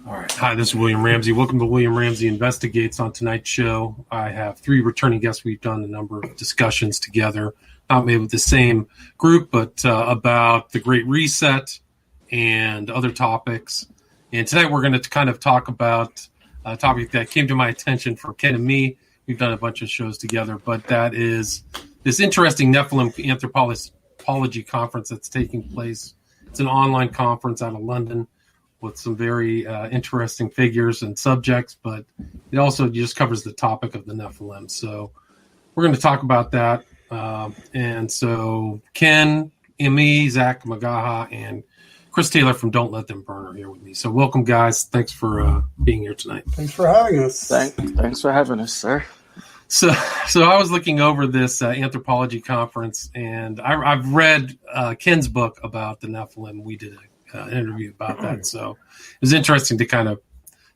All right. Hi, this is William Ramsey. Welcome to William Ramsey Investigates. On tonight's show, I have three returning guests. We've done a number of discussions together, not maybe with the same group, but about the Great Reset and other topics. And tonight we're going to kind of talk about a topic that came to my attention for Ken and me. We've done a bunch of shows together, but that is this interesting Nephilim anthropology conference that's taking place. It's an online conference out of London with some very interesting figures and subjects, but it also just covers the topic of the Nephilim. So we're going to talk about that. And so Ken, Ammi, Zach, McGaha, and Chris Taylor from Don't Let Them Burn are here with me. So welcome, guys. Thanks for being here tonight. Thanks for having us. Thanks for having us, sir. So I was looking over this anthropology conference, and I've read Ken's book about the Nephilim. We did an interview about that, so it was interesting to kind of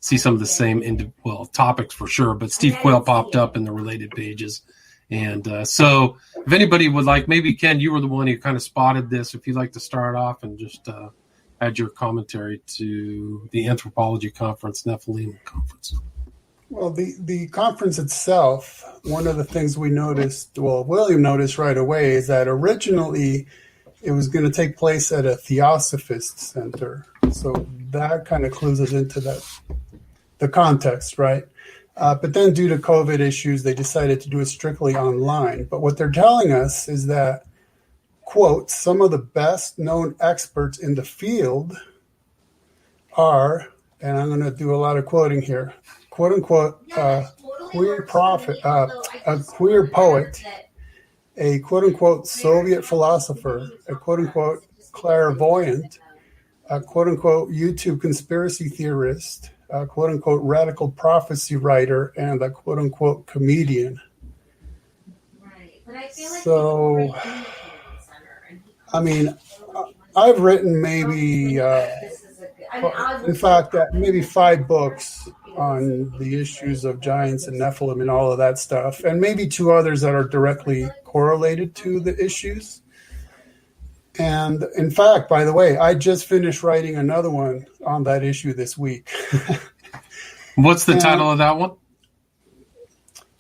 see some of the same topics for sure. But Steve Quayle popped up in the related pages, and so if anybody would like, maybe Ken, you were the one who kind of spotted this. If you'd like to start off and just add your commentary to the anthropology conference, Nephilim conference. Well, the conference itself, one of the things we noticed, William noticed right away, is that originally it was going to take place at a Theosophist center. So that kind of clues us into the context, right? But then due to COVID issues, they decided to do it strictly online. But what they're telling us is that, quote, some of the best known experts in the field are, and I'm going to do a lot of quoting here, quote unquote, queer prophet, a queer poet, a quote unquote Soviet philosopher, a quote unquote clairvoyant, a quote unquote YouTube conspiracy theorist, a quote unquote radical prophecy writer, and a quote unquote comedian. Right. But I feel like so, I mean, I've written maybe, in fact, maybe 5 books on the issues of giants and Nephilim and all of that stuff, and maybe 2 others that are directly correlated to the issues. And in fact, by the way, I just finished writing another one on that issue this week. What's the title of that one?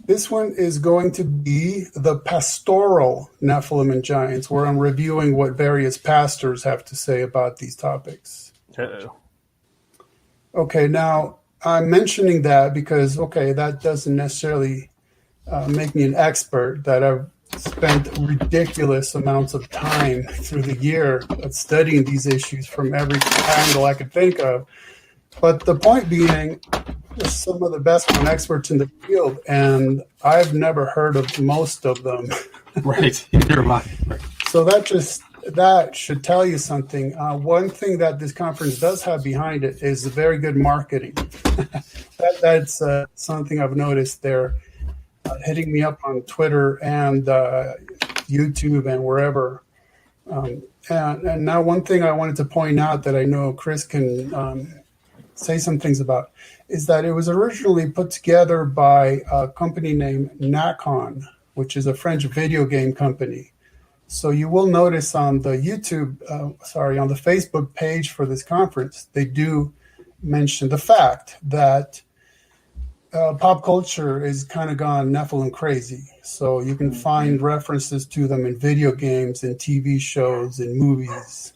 This one is going to be The Pastoral Nephilim and Giants, where I'm reviewing what various pastors have to say about these topics. Uh-oh. Okay, now I'm mentioning that because, that doesn't necessarily make me an expert, that I've spent ridiculous amounts of time through the year studying these issues from every angle I could think of. But the point being, some of the best known experts in the field, and I've never heard of most of them. Right, neither have I. Right. So that should tell you something. One thing that this conference does have behind it is very good marketing. That's something I've noticed. They're hitting me up on Twitter and YouTube and wherever. And now one thing I wanted to point out that I know Chris can say some things about is that it was originally put together by a company named Nacon, which is a French video game company. So you will notice on the on the Facebook page for this conference, they do mention the fact that pop culture is kind of gone Nephilim crazy. So you can find references to them in video games and TV shows and movies.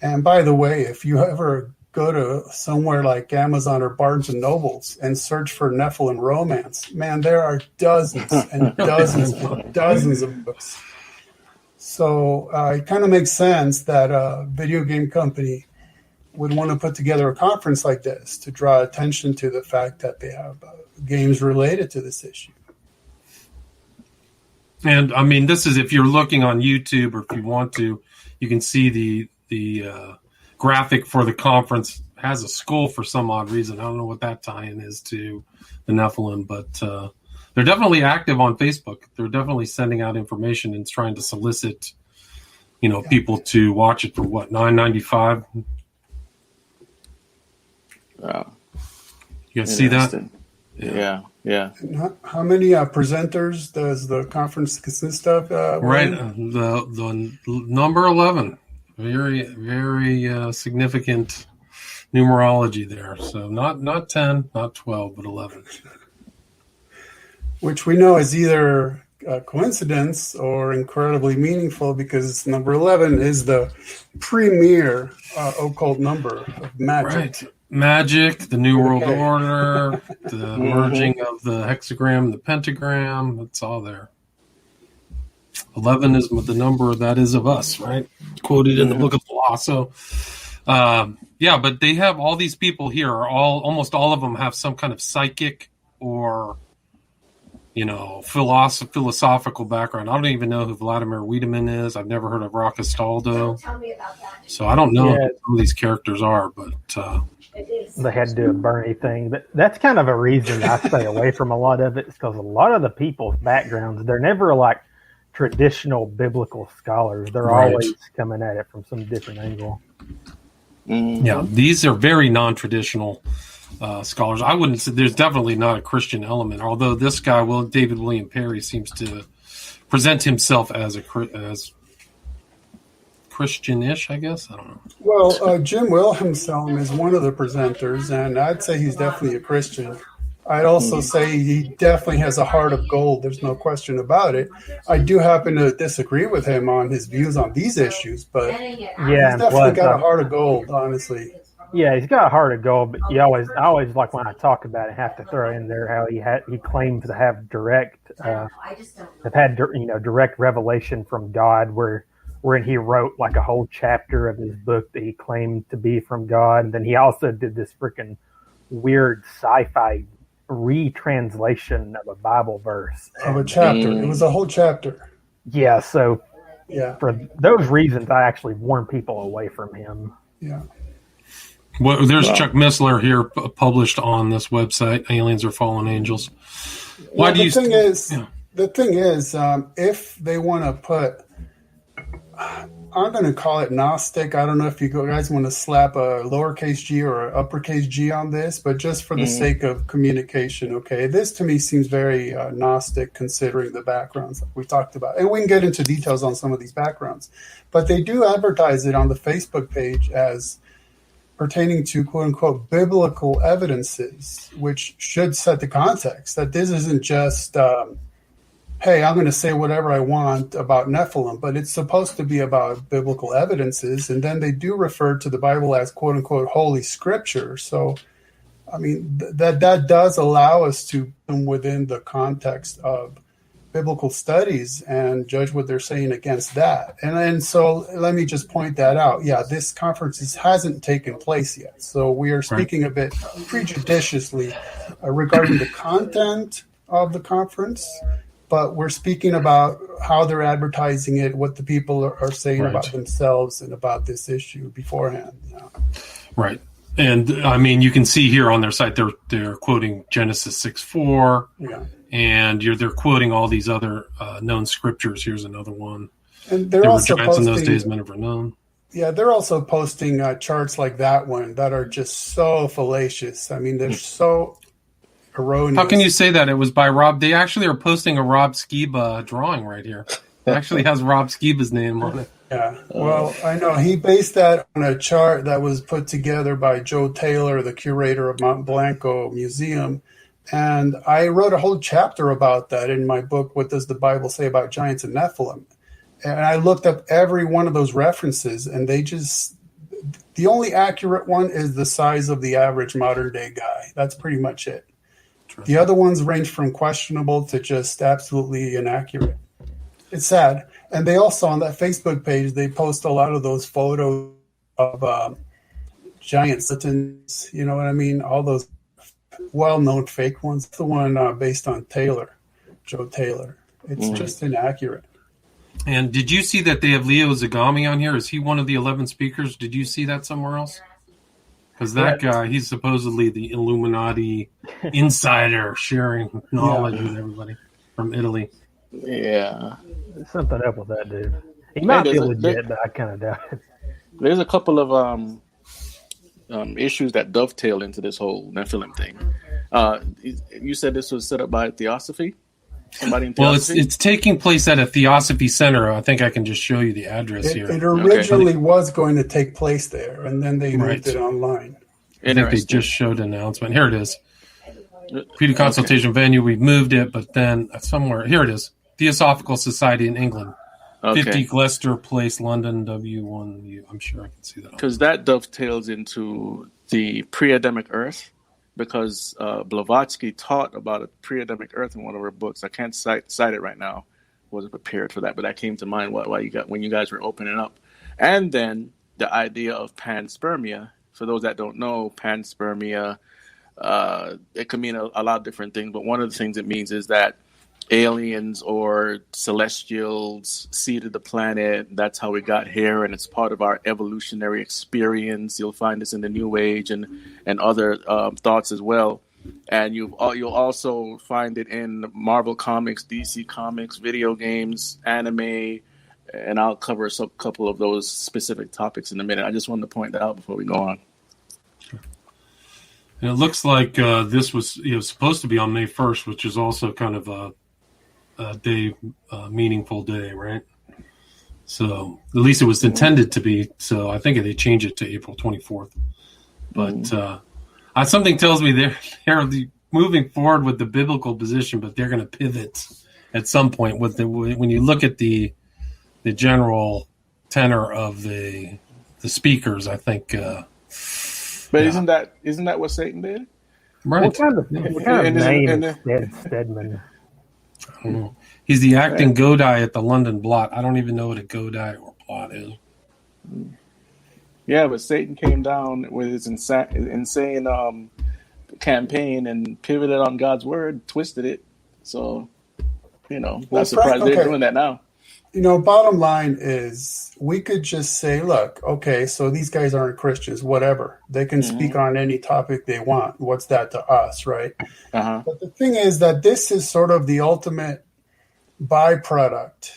And by the way, if you ever go to somewhere like Amazon or Barnes and Nobles and search for Nephilim romance, man, there are dozens and dozens and dozens of books. So it kind of makes sense that a video game company would want to put together a conference like this to draw attention to the fact that they have games related to this issue. And I mean, this is, if you're looking on YouTube or if you want to, you can see the graphic for the conference has a skull for some odd reason. I don't know what that tie-in is to the Nephilim, but they're definitely active on Facebook. They're definitely sending out information and trying to solicit, people to watch it for what, $9.95? Wow. You guys see that? Yeah. And how many presenters does the conference consist of? Right, the number 11, very, very significant numerology there. So not 10, not 12, but 11. Which we know is either a coincidence or incredibly meaningful, because number 11 is the premier occult number of magic. Right. Magic, the New World Order, the merging of the hexagram, the pentagram, it's all there. 11 is the number that is of us, right? Quoted in the Book of the Law. So, but they have all these people here. Almost all of them have some kind of psychic or, philosophical background. I don't even know who Vladimir Wiedemann is. I've never heard of Rockastaldo. Tell me about that. So I don't know who these characters are, but they had to do a Bernie thing. But that's kind of a reason I stay away from a lot of it, because a lot of the people's backgrounds, they're never like traditional biblical scholars. They're always coming at it from some different angle. Yeah, these are very non-traditional scholars. I wouldn't say there's definitely not a Christian element, although this guy, David William Perry, seems to present himself as Christian-ish, I guess. I don't know. Well, Jim Wilhelmsen is one of the presenters, and I'd say he's definitely a Christian. I'd also say he definitely has a heart of gold. There's no question about it. I do happen to disagree with him on his views on these issues, but he's definitely got a heart of gold, honestly. Yeah, he's got a heart of gold, but I always like when I talk about it, have to throw in there how he claims to have direct revelation from God, wherein he wrote like a whole chapter of his book that he claimed to be from God, and then he also did this freaking weird sci-fi retranslation of a Bible verse. Of a chapter. It was a whole chapter. Yeah, so for those reasons, I actually warn people away from him. Yeah. Well, there's Chuck Missler here published on this website, Aliens Are Fallen Angels. Why do you... The thing is, if they want to put... I'm going to call it Gnostic. I don't know if you guys want to slap a lowercase g or an uppercase G on this, but just for the sake of communication, okay? This to me seems very Gnostic, considering the backgrounds that we talked about. And we can get into details on some of these backgrounds. But they do advertise it on the Facebook page as pertaining to quote-unquote biblical evidences, which should set the context that this isn't just... hey, I'm going to say whatever I want about Nephilim, but it's supposed to be about biblical evidences. And then they do refer to the Bible as quote unquote holy scripture. So, I mean, that does allow us to come within the context of biblical studies and judge what they're saying against that. And so let me just point that out. Yeah, this conference hasn't taken place yet. So we are speaking a bit prejudiciously regarding the content of the conference. But we're speaking about how they're advertising it, what the people are saying about themselves and about this issue beforehand. Yeah. Right. And I mean, you can see here on their site, they're quoting Genesis 6:4, and they're quoting all these other known scriptures. Here's another one. And there also giants in those days, men were known. Yeah, they're also posting charts like that one that are just so fallacious. I mean, they're so erroneous. How can you say that? It was by Rob. They actually are posting a Rob Skiba drawing right here. It actually has Rob Skiba's name on it. Yeah, well, I know. He based that on a chart that was put together by Joe Taylor, the curator of Mount Blanco Museum. And I wrote a whole chapter about that in my book, What Does the Bible Say About Giants and Nephilim? And I looked up every one of those references, and the only accurate one is the size of the average modern day guy. That's pretty much it. The other ones range from questionable to just absolutely inaccurate. It's sad. And they also, on that Facebook page, they post a lot of those photos of giant skeletons, you know what I mean? All those well-known fake ones. The one based on Joe Taylor. It's just inaccurate. And did you see that they have Leo Zagami on here? Is he one of the 11 speakers? Did you see that somewhere else? Because that guy, he's supposedly the Illuminati insider sharing knowledge with everybody from Italy. Yeah. There's something up with that dude. He might be legit, but I kind of doubt it. There's a couple of issues that dovetail into this whole Nephilim thing. You said this was set up by Theo-SciFi? Somebody in Theo-SciFi? Well, it's taking place at a Theo-SciFi center. I think I can just show you the address here. It originally was going to take place there, and then they moved it online. I think they just showed an announcement. Here it is. Computer consultation venue. We've moved it, but then somewhere here it is. Theosophical Society in England, 50 Gloucester Place, London, W1U. I'm sure I can see that. Because that dovetails into the pre-Adamic Earth. Because Blavatsky taught about a pre-Adamic Earth in one of her books. I can't cite it right now. Wasn't prepared for that, but that came to mind when you guys were opening up. And then the idea of panspermia. For those that don't know, panspermia, it can mean a lot of different things. But one of the things it means is that aliens or celestials seeded the planet. That's how we got here, and it's part of our evolutionary experience. You'll find this in the New Age and other thoughts as well. And you'll also find it in Marvel Comics, DC Comics, video games, anime, and I'll cover a couple of those specific topics in a minute. I just wanted to point that out before we go on. And it looks like this was supposed to be on May 1st, which is also kind of a day, meaningful day, right? So at least it was intended to be. So I think they changed it to April 24th. But something tells me they're moving forward with the biblical position, but they're going to pivot at some point. When you look at the general tenor of the speakers, I think. But isn't that what Satan did? Right. What kind of name is Stedman? I don't know. He's the acting Godai at the London Blot. I don't even know what a Godai or Blot is. Yeah, but Satan came down with his insane campaign and pivoted on God's word, twisted it. So, not surprised they're doing that now. Bottom line is we could just say, look, okay, so these guys aren't Christians, whatever. They can speak on any topic they want. What's that to us, right? But the thing is that this is sort of the ultimate byproduct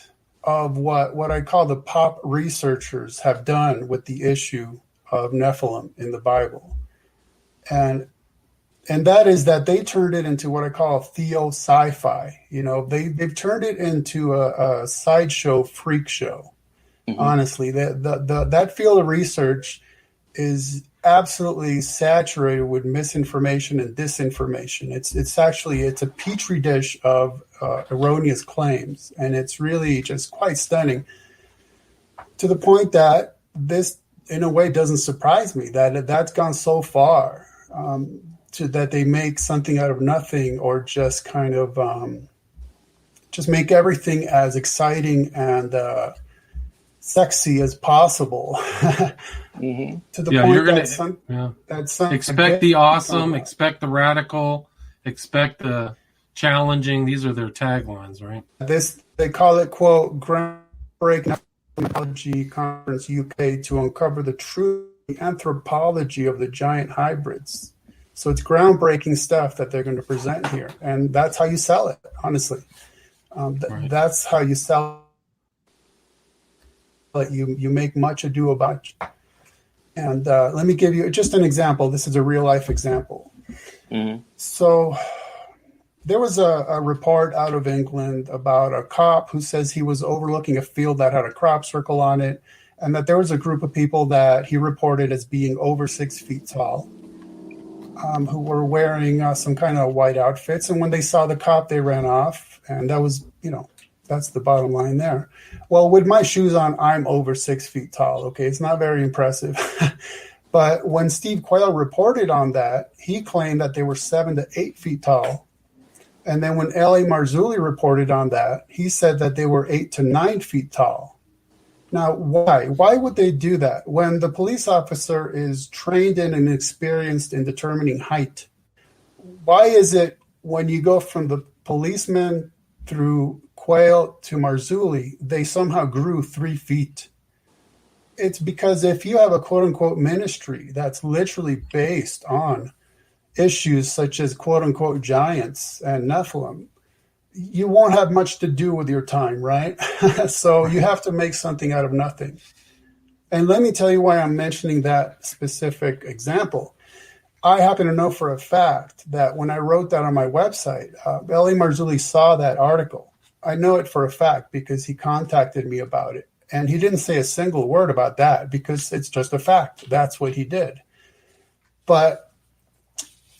of what I call the pop researchers have done with the issue of Nephilim in the Bible. And that is that they turned it into what I call Theo-SciFi. They've turned it into a sideshow freak show. Honestly, that field of research is absolutely saturated with misinformation and disinformation. It's a petri dish of erroneous claims, and it's really just quite stunning. To the point that this, in a way, doesn't surprise me that's gone so far. That they make something out of nothing, or just kind of just make everything as exciting and sexy as possible. To the point that expect the awesome, expect the radical, expect the challenging. These are their taglines, right? They call it, quote, groundbreaking anthropology conference UK to uncover the true anthropology of the giant hybrids. So it's groundbreaking stuff that they're going to present here. And that's how you sell it, honestly. That's how you sell it. You make much ado about it. And let me give you just an example. This is a real-life example. So there was a report out of England about a cop who says he was overlooking a field that had a crop circle on it, and that there was a group of people that he reported as being over 6 feet tall. Who were wearing some kind of white outfits. And when they saw the cop, they ran off. And that was, that's the bottom line there. Well, with my shoes on, I'm over 6 feet tall. Okay, it's not very impressive. But when Steve Quayle reported on that, he claimed that they were 7 to 8 feet tall. And then when L.A. Marzulli reported on that, he said that they were 8 to 9 feet tall. Now, why? Why would they do that? When the police officer is trained in and experienced in determining height, why is it when you go from the policeman through Quayle to Marzulli, they somehow grew 3 feet? It's because if you have a quote-unquote ministry that's literally based on issues such as quote-unquote giants and Nephilim, you won't have much to do with your time, right? So you have to make something out of nothing. And let me tell you why I'm mentioning that specific example. I happen to know for a fact that when I wrote that on my website, L.A. Marzulli saw that article. I know it for a fact because he contacted me about it. And he didn't say a single word about that because it's just a fact. That's what he did. But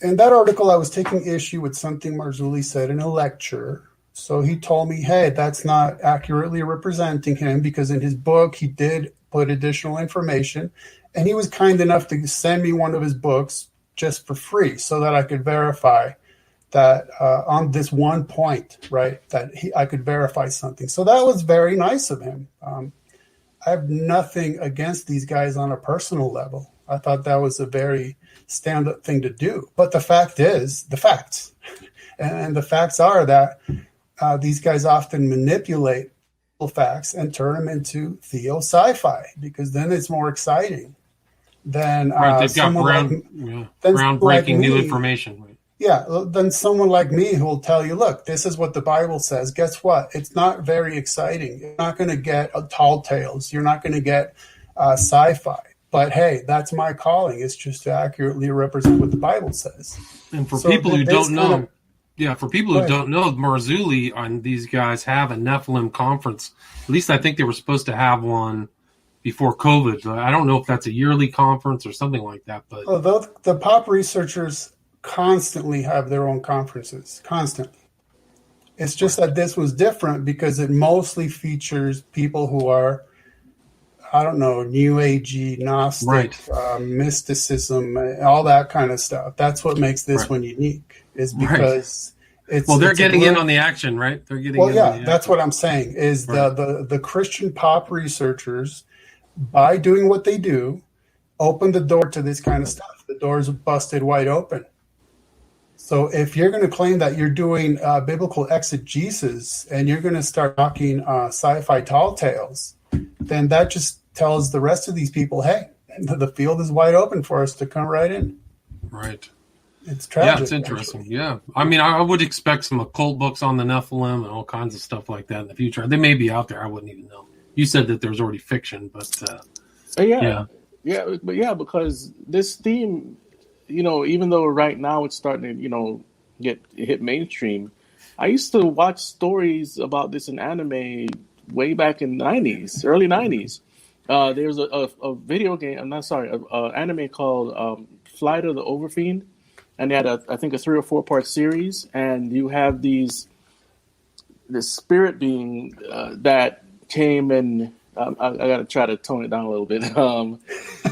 in that article, I was taking issue with something Marzulli said in a lecture. So he told me, hey, that's not accurately representing him, because in his book, he did put additional information. And he was kind enough to send me one of his books just for free so that I could verify that on this one point, right, that I could verify something. So that was very nice of him. I have nothing against these guys on a personal level. I thought that was a very stand-up thing to do. But the fact is, the facts. And the facts are that these guys often manipulate facts and turn them into Theo-SciFi, because then it's more exciting than they've got groundbreaking new information. Right? Yeah, then someone like me who will tell you, look, this is what the Bible says. Guess what? It's not very exciting. You're not going to get tall tales. You're not going to get sci-fi. But hey, that's my calling. It's just to accurately represent what the Bible says. And for people who don't know, Marzulli and these guys have a Nephilim conference. At least I think they were supposed to have one before COVID. I don't know if that's a yearly conference or something like that. But although the pop researchers constantly have their own conferences, constantly. It's just that this was different because it mostly features people who are, I don't know, New Agey, Gnostic, mysticism, all that kind of stuff. That's what makes this one unique, is because they're getting in on the action, right? They're getting in on the action. That's what I'm saying, is the Christian pop researchers, by doing what they do, open the door to this kind of stuff. The doors are busted wide open. So if you're going to claim that you're doing biblical exegesis and you're going to start talking sci-fi tall tales, then that just tells the rest of these people, hey, the field is wide open for us to come right in. Right. It's tragic. Yeah, it's interesting. Actually. Yeah. I mean, I would expect some occult books on the Nephilim and all kinds of stuff like that in the future. They may be out there. I wouldn't even know. You said that there's already fiction, but because this theme, even though right now it's starting to, hit mainstream, I used to watch stories about this in anime way back in the early 90s. There's a video game, an anime called Flight of the Overfiend, and they had I think a 3 or 4 part series, and you have this spirit being that came and I got to try to tone it down a little bit.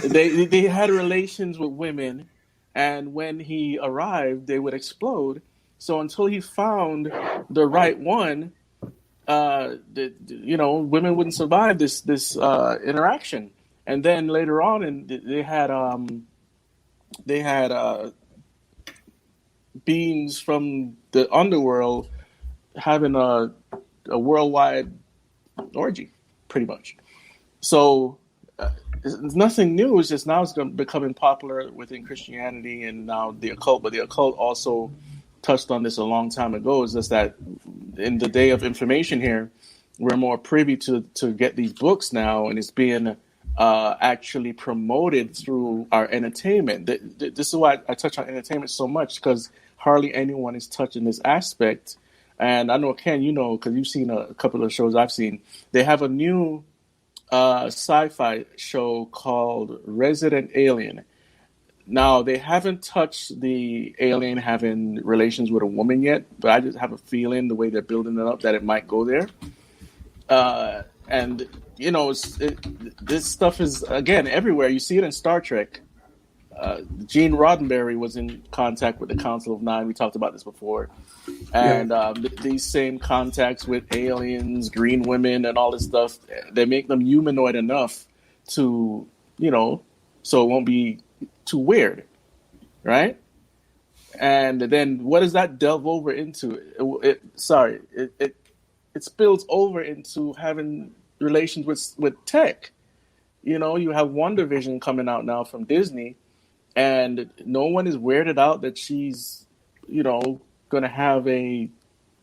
They had relations with women, and when he arrived, they would explode. So until he found the right one, women wouldn't survive this interaction. And then later on, and they had beings from the underworld having a worldwide orgy, pretty much. So it's nothing new. It's just now it's becoming popular within Christianity and now the occult. But the occult also touched on this a long time ago. Is just that in the day of information here, we're more privy to get these books now, and it's being actually promoted through our entertainment. This is why I touch on entertainment so much, because hardly anyone is touching this aspect. And I know, Ken, because you've seen a couple of shows I've seen. They have a new sci-fi show called Resident Alien. Now, they haven't touched the alien having relations with a woman yet, but I just have a feeling the way they're building it up that it might go there. And, this stuff is, again, everywhere. You see it in Star Trek. Gene Roddenberry was in contact with the Council of Nine. We talked about this before. And these same contacts with aliens, green women, and all this stuff, they make them humanoid enough to, so it won't be too weird, right? And then what does that delve over into? It spills over into having relations with tech. You have WandaVision coming out now from Disney, and no one is weirded out that she's, going to have a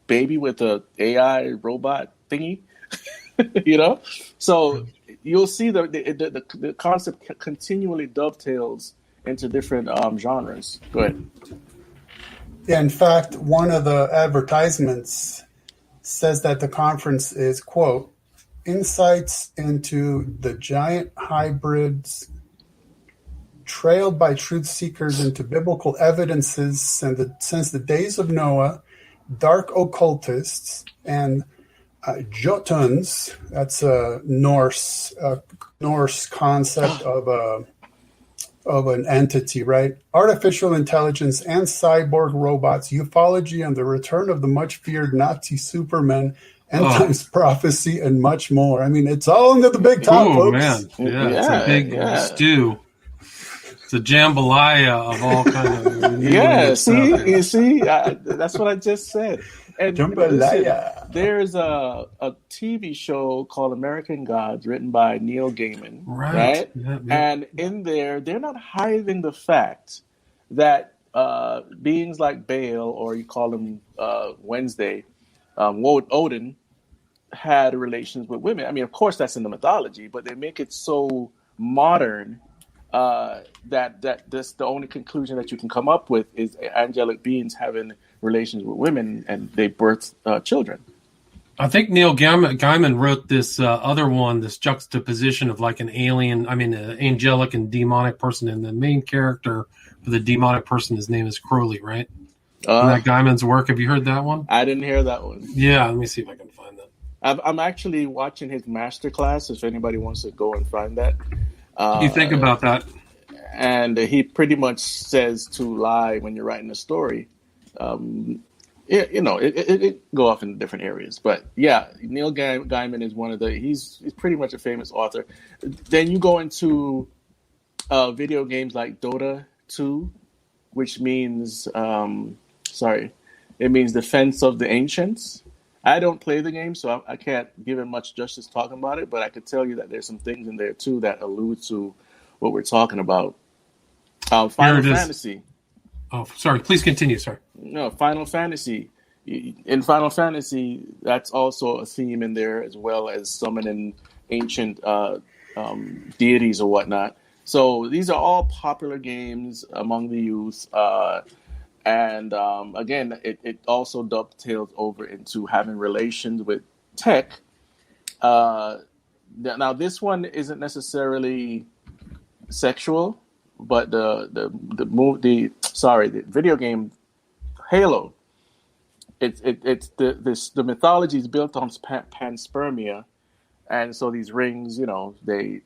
baby with a AI robot thingy, So you'll see the concept continually dovetails into different genres. Go ahead. Yeah, in fact, one of the advertisements says that the conference is, quote, insights into the giant hybrids trailed by truth seekers into biblical evidences since the days of Noah, dark occultists, and Jotuns. That's a Norse concept of an entity, right? Artificial intelligence and cyborg robots, ufology, and the return of the much-feared Nazi Superman, end times prophecy, and much more. I mean, it's all under the big top, folks. Man. Yeah, it's a big stew. It's a jambalaya of all kinds of you see, that's what I just said. And Jambalaya. There's a TV show called American Gods written by Neil Gaiman, right? Yeah. And in there, they're not hiding the fact that beings like Baal, or you call him Wednesday, Odin, had relations with women. I mean, of course, that's in the mythology, but they make it so modern that this the only conclusion that you can come up with is angelic beings having relations with women, and they birth children. I think Neil Gaiman wrote this other one, this juxtaposition of like an angelic and demonic person, and the main character for the demonic person, his name is Crowley, right? That Gaiman's work. Have you heard that one? I didn't hear that one. Yeah, let me see if I can find that. I'm actually watching his masterclass. If anybody wants to go and find that. What do you think about that? And he pretty much says to lie when you're writing a story. It go off in different areas, but yeah, Neil Gaiman is one of he's pretty much a famous author. Then you go into video games like Dota 2, which means it means Defense of the Ancients. I don't play the game, so I can't give it much justice talking about it, but I could tell you that there's some things in there too that allude to what we're talking about. Final Fantasy. Oh, sorry. Please continue, sir. No, Final Fantasy. In Final Fantasy, that's also a theme in there, as well as summoning ancient deities or whatnot. So these are all popular games among the youth. And again, it also dovetails over into having relations with tech. Now, this one isn't necessarily sexual, but the video game Halo, the mythology is built on panspermia, and so these rings, they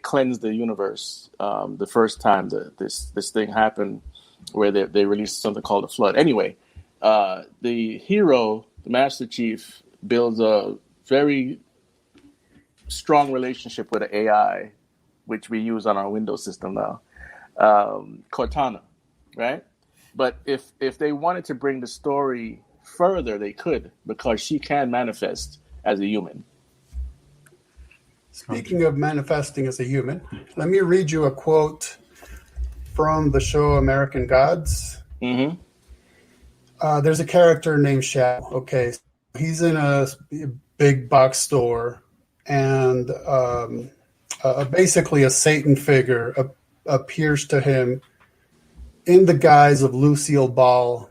cleanse the universe. The first time this thing happened, where they released something called a flood. Anyway, the hero, the Master Chief, builds a very strong relationship with an AI, which we use on our Windows system now, Cortana, right? But if they wanted to bring the story further, they could, because she can manifest as a human. Speaking of manifesting as a human, let me read you a quote from the show American Gods. Mm-hmm. There's a character named Shadow. Okay, he's in a big box store, and basically a Satan figure appears to him in the guise of Lucille Ball,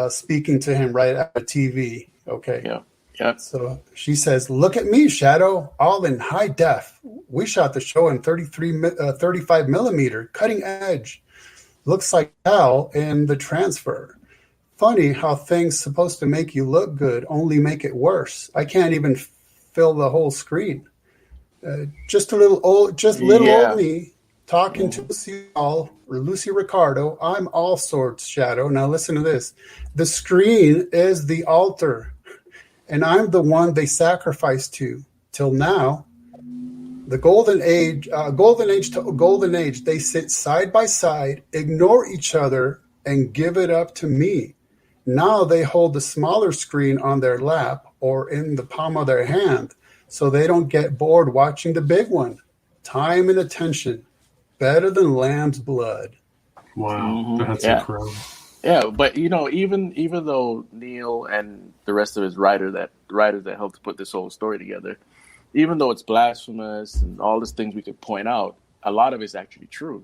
speaking to him right at the TV. Okay. Yeah. So she says, "Look at me, Shadow, all in high def. We shot the show in 35 millimeter, cutting edge. Looks like hell in the transfer. Funny how things supposed to make you look good only make it worse. I can't even fill the whole screen. Just little old me talking to Lucy Ricardo. I'm all sorts, Shadow. Now listen to this. The screen is the altar, and I'm the one they sacrifice to. Till now, the golden age to golden age, they sit side by side, ignore each other, and give it up to me. Now they hold the smaller screen on their lap or in the palm of their hand, so they don't get bored watching the big one. Time and attention, better than lamb's blood." Wow, that's incredible. Yeah, but even though Neil and the rest of his writers that helped put this whole story together, even though it's blasphemous and all these things we could point out, a lot of it's actually true.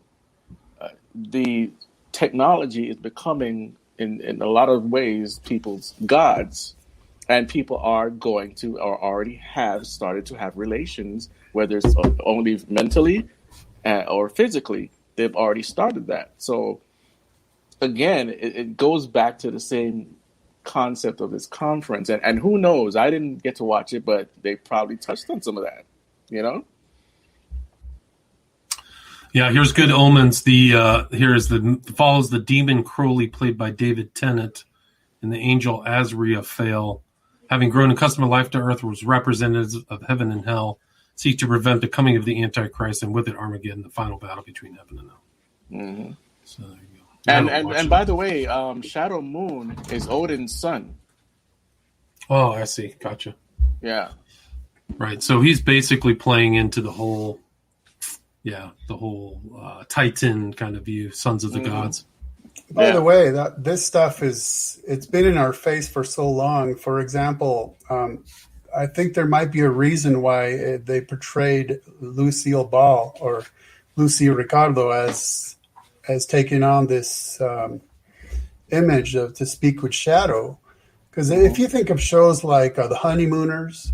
The technology is becoming, in a lot of ways, people's gods, and people are going to, or already have started to have relations, whether it's only mentally or physically, they've already started that. So again, it goes back to the same concept of this conference. And who knows? I didn't get to watch it, but they probably touched on some of that, you know? Yeah, here's Good Omens. Follows the demon Crowley, played by David Tennant, and the angel Azrael, having grown accustomed to life to earth, was representatives of heaven and hell, seek to prevent the coming of the Antichrist, and with it Armageddon, the final battle between heaven and hell. Mm-hmm. So there you go. And by the way, Shadow Moon is Odin's son. Oh, I see. Gotcha. Yeah. Right. So he's basically playing into the whole Titan kind of view, sons of the gods. By the way, this stuff it's been in our face for so long. For example, I think there might be a reason why they portrayed Lucille Ball or Lucy Ricardo as taking on this image of To Speak with Shadow. Because if you think of shows like The Honeymooners,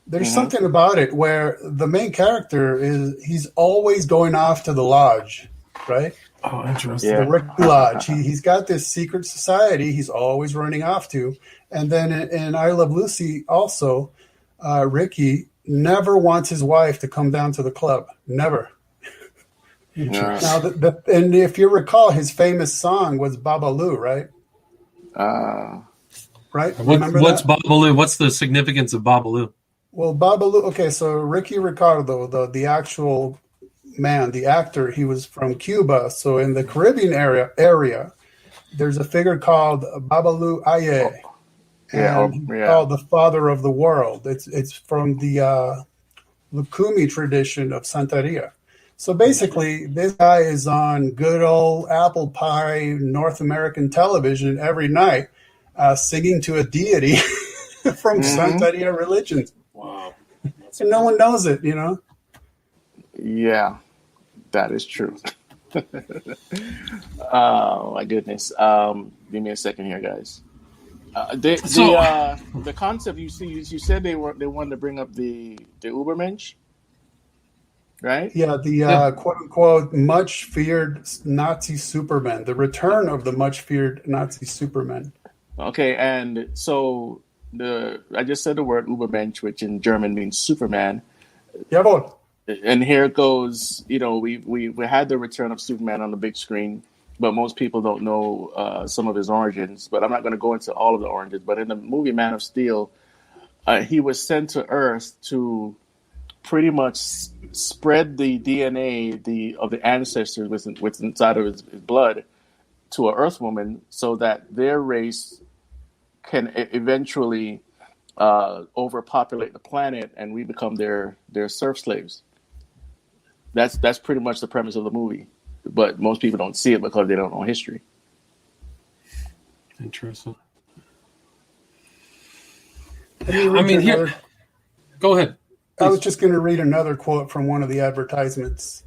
there's something about it where the main character he's always going off to the lodge, right? Oh, interesting. The Rick Lodge. He's got this secret society he's always running off to. And then in I Love Lucy also, Ricky never wants his wife to come down to the club. Never. Yeah. Now, and if you recall, his famous song was Babalu, right? Right? What's Babalu? What's the significance of Babalu? Well, Babalu, okay, so Ricky Ricardo, the actual man, the actor, he was from Cuba. So in the Caribbean area, there's a figure called Babalu Aye. Called the father of the world. It's from the Lukumi tradition of Santeria. So basically, this guy is on good old apple pie North American television every night, singing to a deity from Santeria religions. Wow. And no one knows it, you know? Yeah, that is true. Oh, my goodness. Give me a second here, guys. The concept you said they wanted to bring up the Ubermensch, right? Yeah, the quote unquote much feared Nazi Superman, the return of the much feared Nazi Superman. Okay, and so I just said the word Ubermensch, which in German means Superman. Jawohl. And here it goes. You know, we had the return of Superman on the big screen, but most people don't know some of his origins. But I'm not going to go into all of the origins. But in the movie Man of Steel, he was sent to Earth to pretty much spread the DNA of the ancestors what's inside of his blood to an Earth woman, so that their race can eventually overpopulate the planet, and we become their serf slaves. That's pretty much the premise of the movie, but most people don't see it because they don't know history. Interesting. Go ahead. I was just going to read another quote from one of the advertisements.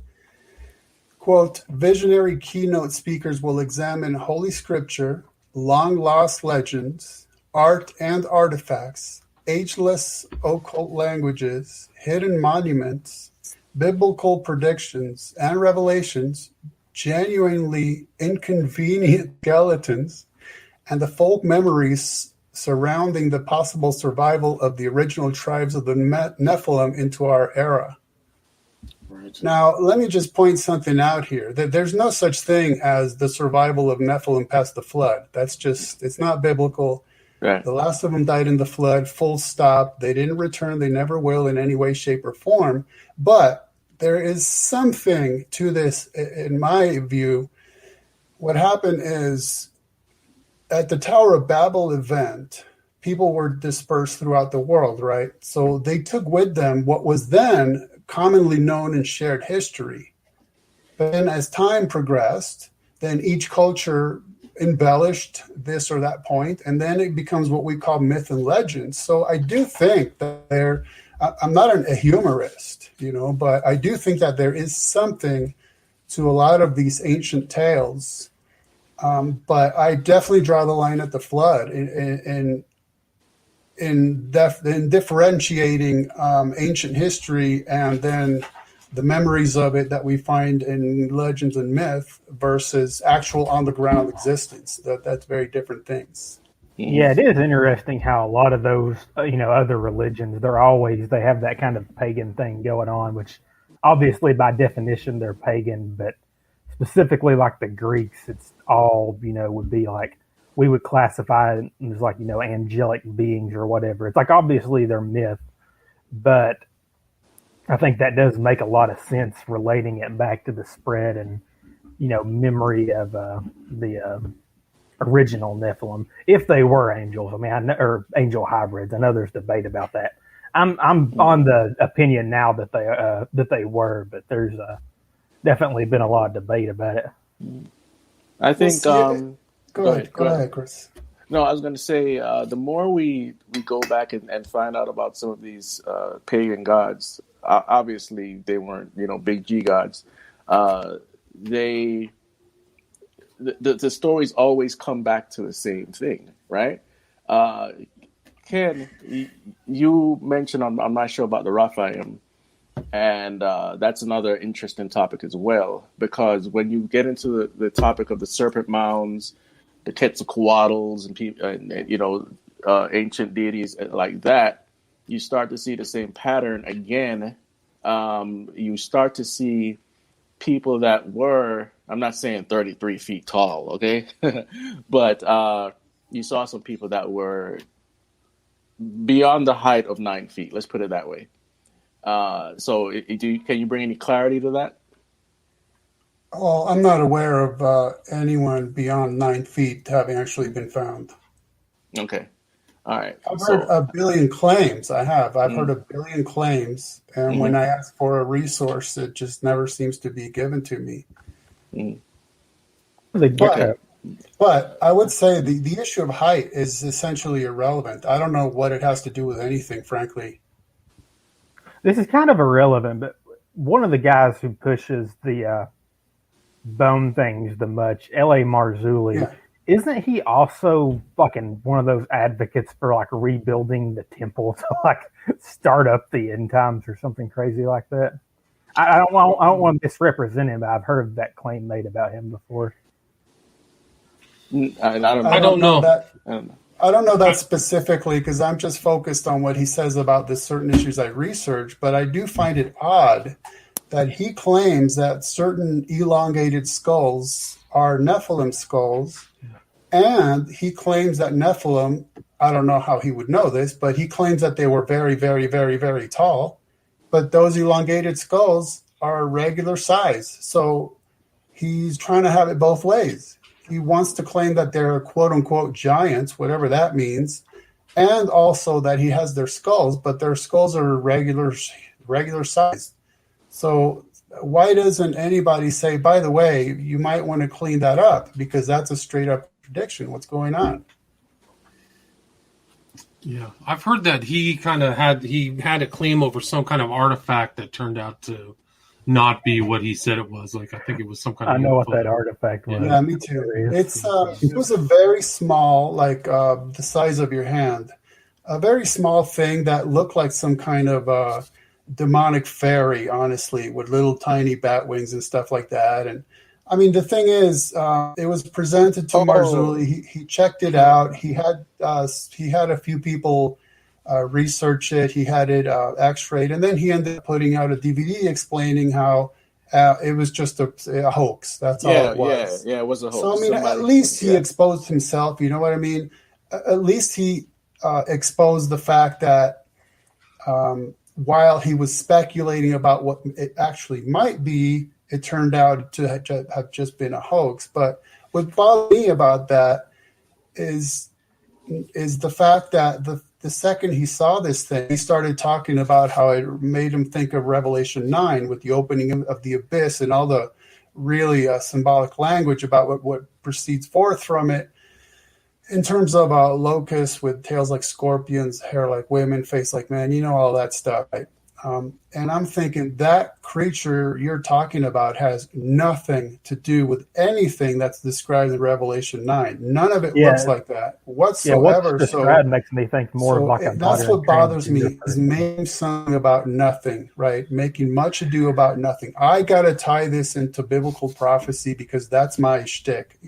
Quote, visionary keynote speakers will examine Holy Scripture, long-lost legends, art and artifacts, ageless occult languages, hidden monuments, biblical predictions and revelations, genuinely inconvenient skeletons, and the folk memories surrounding the possible survival of the original tribes of the Nephilim into our era. Right. Now, let me just point something out here. That there's no such thing as the survival of Nephilim past the flood. It's not biblical. Right. The last of them died in the flood, full stop. They didn't return. They never will in any way, shape, or form. But there is something to this, in my view. What happened is, at the Tower of Babel event, people were dispersed throughout the world, right? So they took with them what was then commonly known and shared history. But then as time progressed, then each culture embellished this or that point, and then it becomes what we call myth and legend. So I do think that I'm not a humorist, but I do think that there is something to a lot of these ancient tales. But I definitely draw the line at the flood in differentiating ancient history and then the memories of it that we find in legends and myth versus actual on the ground existence. That's very different things. Yeah, it is interesting how a lot of those, other religions, they have that kind of pagan thing going on, which obviously by definition they're pagan, but specifically like the Greeks, it's all, would be like, we would classify it as like, angelic beings or whatever. It's like, obviously they're myth, but I think that does make a lot of sense relating it back to the spread and, memory of the original Nephilim, if they were angels. I mean, or angel hybrids. I know there's debate about that. I'm on the opinion now that they were, but there's definitely been a lot of debate about it. I think. Go ahead, Chris. No, I was going to say the more we go back and find out about some of these pagan gods, obviously they weren't big G gods. The stories always come back to the same thing, right? Ken, you mentioned on my show about the Raphaim, and that's another interesting topic as well, because when you get into the topic of the serpent mounds, the Quetzalcoatl's, and ancient deities like that, you start to see the same pattern again. You start to see people that were, I'm not saying 33 feet tall, okay? But you saw some people that were beyond the height of 9 feet. Let's put it that way. So can you bring any clarity to that? Well, I'm not aware of anyone beyond 9 feet having actually been found. Okay. All right. I've heard a billion claims. I've heard a billion claims. And when I ask for a resource, it just never seems to be given to me. But I would say the issue of height is essentially irrelevant. I don't know what it has to do with anything, frankly. This is kind of irrelevant, but one of the guys who pushes the bone things the much, L.A. Marzulli, isn't he also fucking one of those advocates for like rebuilding the temple to like start up the end times or something crazy like that? I don't want to misrepresent him, but I've heard that claim made about him before. I don't know that specifically, because I'm just focused on what he says about the certain issues I research, but I do find it odd that he claims that certain elongated skulls are Nephilim skulls, and he claims that Nephilim, I don't know how he would know this, but he claims that they were very, very, very, very tall, but those elongated skulls are regular size. So he's trying to have it both ways. He wants to claim that they're quote-unquote giants, whatever that means, and also that he has their skulls, but their skulls are regular size. So why doesn't anybody say, by the way, you might want to clean that up, because that's a straight-up contradiction. What's going on? Yeah, I've heard that he had a claim over some kind of artifact that turned out to not be what he said it was. Like, I think it was some kind of. I know what that artifact was. Yeah, me too. It was a very small, like the size of your hand, a very small thing that looked like some kind of demonic fairy, honestly, with little tiny bat wings and stuff like that. And I mean, the thing is, it was presented to Marzulli. He checked it out. He had a few people research it. He had it x-rayed, and then he ended up putting out a DVD explaining how it was just a hoax. That's all it was. Yeah, it was a hoax. So I mean, at least he exposed himself. You know what I mean? At least he exposed the fact that while he was speculating about what it actually might be, it turned out to have just been a hoax. But what bothered me about that is the fact that the second he saw this thing, he started talking about how it made him think of Revelation 9 with the opening of the abyss and all the really symbolic language about what proceeds forth from it in terms of locusts with tails like scorpions, hair like women, face like men, all that stuff. Right? And I'm thinking that creature you're talking about has nothing to do with anything that's described in Revelation 9. None of it looks like that whatsoever. What's described makes me think more of like a that's modern what bothers me transgender is person. making something about nothing, right? Making much ado about nothing. I got to tie this into biblical prophecy because that's my shtick.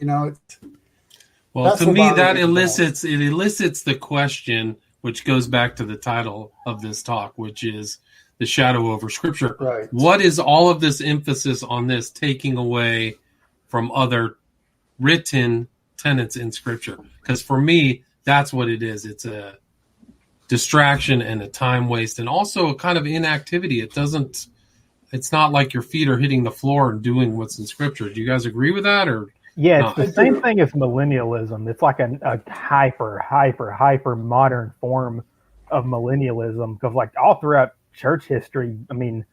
Well, to me, that elicits the question, which goes back to the title of this talk, which is the shadow over Scripture. Right. What is all of this emphasis on this taking away from other written tenets in Scripture? Because for me, that's what it is. It's a distraction and a time waste, and also a kind of inactivity. It's not like your feet are hitting the floor and doing what's in Scripture. Do you guys agree with that, or? Yeah, it's the same thing as millennialism. It's like a hyper modern form of millennialism, because like all throughout church history, I mean,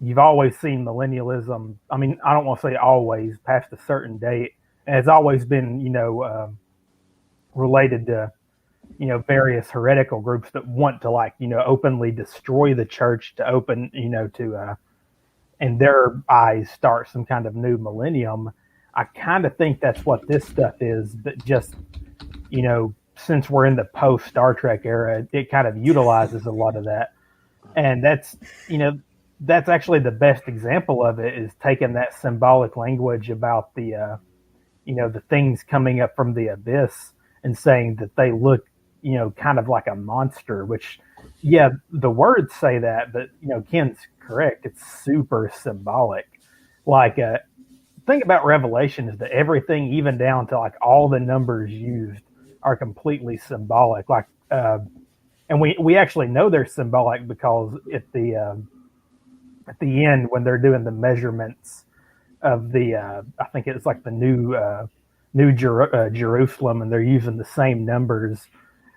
you've always seen millennialism. I mean, I don't want to say always, past a certain date, and it's always been, related to, various heretical groups that want to openly destroy the church to open, to, in their eyes, start some kind of new millennium. I kind of think that's what this stuff is, but just, since we're in the post Star Trek era, it kind of utilizes a lot of that. And that's actually the best example of it, is taking that symbolic language about the, the things coming up from the abyss and saying that they look, kind of like a monster, which, yeah, the words say that, but, Ken's correct. It's super symbolic. Like, thing about Revelation is that everything, even down to like all the numbers used, are completely symbolic. Like, and we actually know they're symbolic because at the end, when they're doing the measurements of the, I think it's like the new Jerusalem, and they're using the same numbers,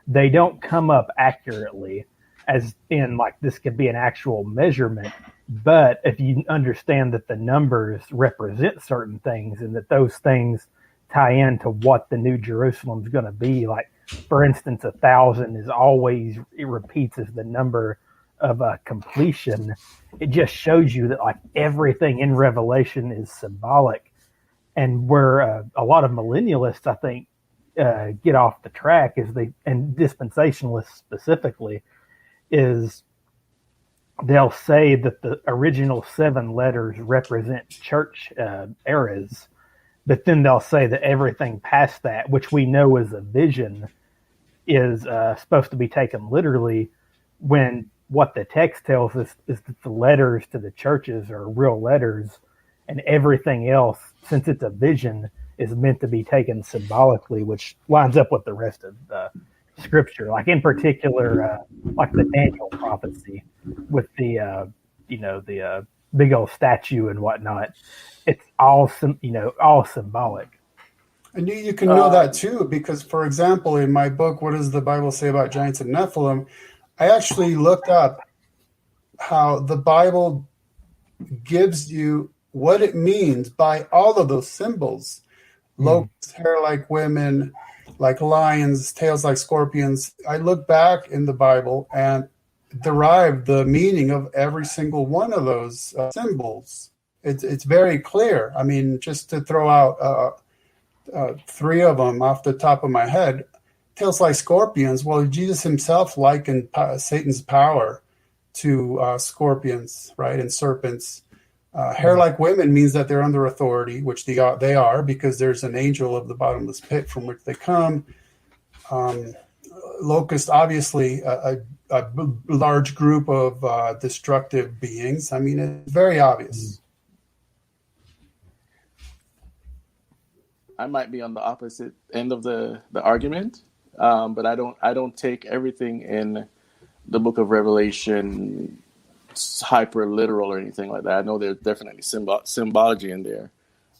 they don't come up accurately, as in like this could be an actual measurement. But if you understand that the numbers represent certain things, and that those things tie into what the New Jerusalem is going to be, like, for instance, 1,000 is always, it repeats as the number of completion. It just shows you that like everything in Revelation is symbolic. And where a lot of millennialists, I think, get off the track and dispensationalists specifically, is they'll say that the original 7 letters represent church eras, but then they'll say that everything past that, which we know is a vision, is supposed to be taken literally, when what the text tells us is that the letters to the churches are real letters, and everything else, since it's a vision, is meant to be taken symbolically, which lines up with the rest of Scripture. Like, in particular, like the Daniel prophecy with the the big old statue and whatnot. It's all all symbolic. And you can know that too, because, for example, in my book, What Does the Bible Say About Giants and Nephilim? I actually looked up how the Bible gives you what it means by all of those symbols. Locusts, hair like women, like lions, tails like scorpions. I look back in the Bible and derive the meaning of every single one of those symbols. It's very clear. I mean, just to throw out 3 of them off the top of my head. Tails like scorpions. Well, Jesus himself likened Satan's power to scorpions, right, and serpents. Hair like women means that they're under authority, which they are, because there's an angel of the bottomless pit from which they come. Locust, obviously, a large group of destructive beings. I mean, it's very obvious. I might be on the opposite end of the argument, but I don't take everything in the book of Revelation hyper literal or anything like that. I know there's definitely symbology in there,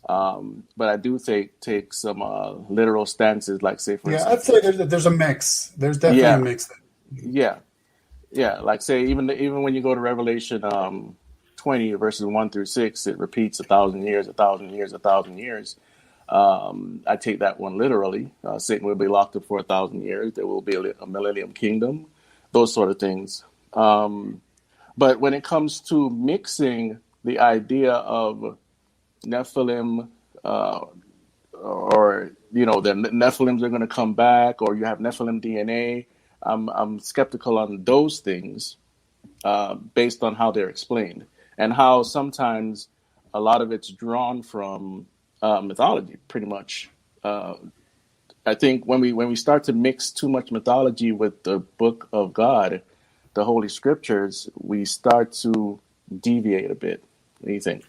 but I do take some literal stances, like, say, for instance, I'd say there's a mix. There's definitely a mix. Yeah. Like, say, even when you go to Revelation 20 verses 1 through 6, it repeats 1,000 years, 1,000 years, 1,000 years. I take that one literally. Satan will be locked up for 1,000 years. There will be a millennium kingdom, those sort of things. But when it comes to mixing the idea of Nephilim, or the Nephilims are going to come back, or you have Nephilim DNA, I'm skeptical on those things based on how they're explained and how sometimes a lot of it's drawn from mythology, pretty much. I think when we start to mix too much mythology with the book of God, the Holy Scriptures, we start to deviate a bit. What do you think?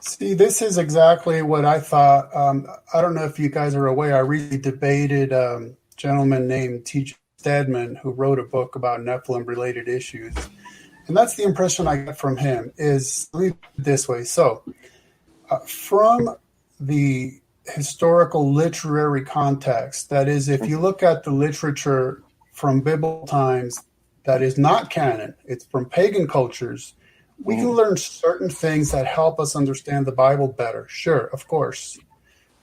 See, this is exactly what I thought. I don't know if you guys are aware. I recently debated a gentleman named T.J. Stedman, who wrote a book about Nephilim-related issues. And that's the impression I get from him, is, let me put it this way. So, from the historical literary context, that is, if you look at the literature from biblical times that is not canon, it's from pagan cultures, we can learn certain things that help us understand the Bible better. Sure, of course.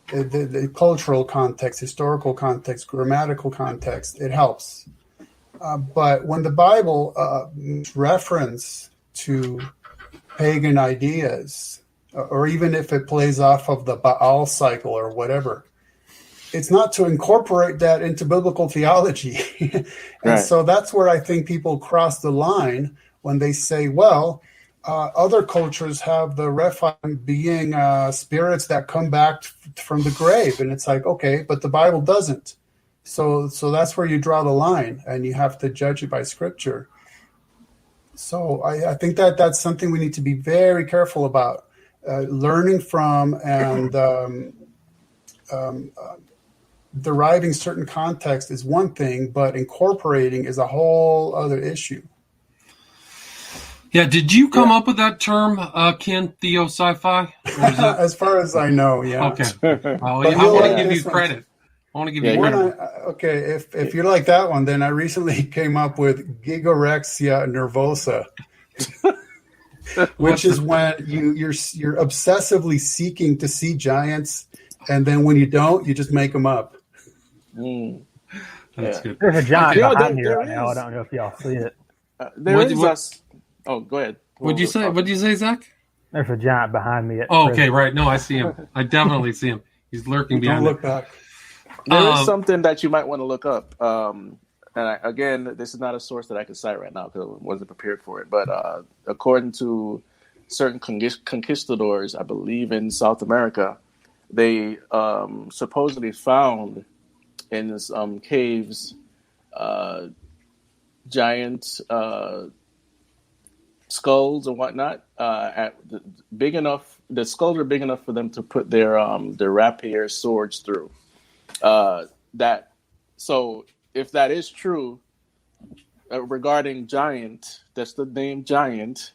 The cultural context, historical context, grammatical context, it helps. But when the Bible makes reference to pagan ideas, or even if it plays off of the Baal cycle or whatever, it's not to incorporate that into biblical theology. And so that's where I think people cross the line when they say, well, other cultures have the Rephaim being spirits that come back from the grave. And it's like, okay, but the Bible doesn't. So that's where you draw the line, and you have to judge it by Scripture. So I think that's something we need to be very careful about, learning from and deriving certain context is one thing, but incorporating is a whole other issue. Yeah, did you come up with that term, Ken, Theo-SciFi? As far as I know, yeah. Okay. I want to give you credit. I want to give you credit. Okay, if you like that one, then I recently came up with gigorexia nervosa, which is when you're obsessively seeking to see giants, and then when you don't, you just make them up. That's good. There's a giant behind me right now. I don't know if y'all see it. Oh, go ahead. What'd you say, Zach? There's a giant behind me. Okay, right. No, I see him. I definitely see him. He's lurking behind. Don't look back. There is something that you might want to look up. And again, this is not a source that I can cite right now because I wasn't prepared for it. But according to certain conquistadors, I believe in South America, they supposedly found in some caves giant skulls and whatnot. The skulls are big enough for them to put their rapier swords through. So if that is true regarding giant, that's the name giant,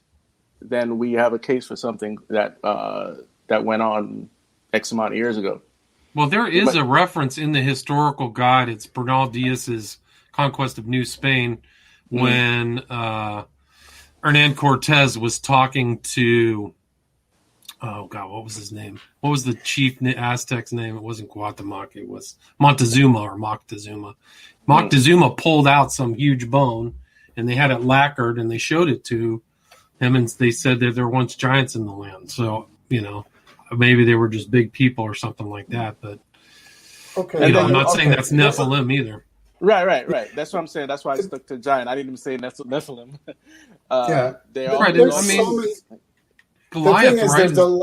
then we have a case for something that went on X amount of years ago. Well, there is a reference in the historical guide. It's Bernal Diaz's Conquest of New Spain when Hernan Cortez was talking to, oh God, what was his name? What was the chief Aztec's name? It wasn't Cuauhtémoc. It was Montezuma or Moctezuma. Moctezuma pulled out some huge bone, and they had it lacquered, and they showed it to him, and they said that there were once giants in the land. So, maybe they were just big people or something like that. But okay, I'm not saying that's Nephilim either. Right. That's what I'm saying. That's why I stuck to giant. I didn't even say Nephilim. They are. Right. Goliath, the thing is,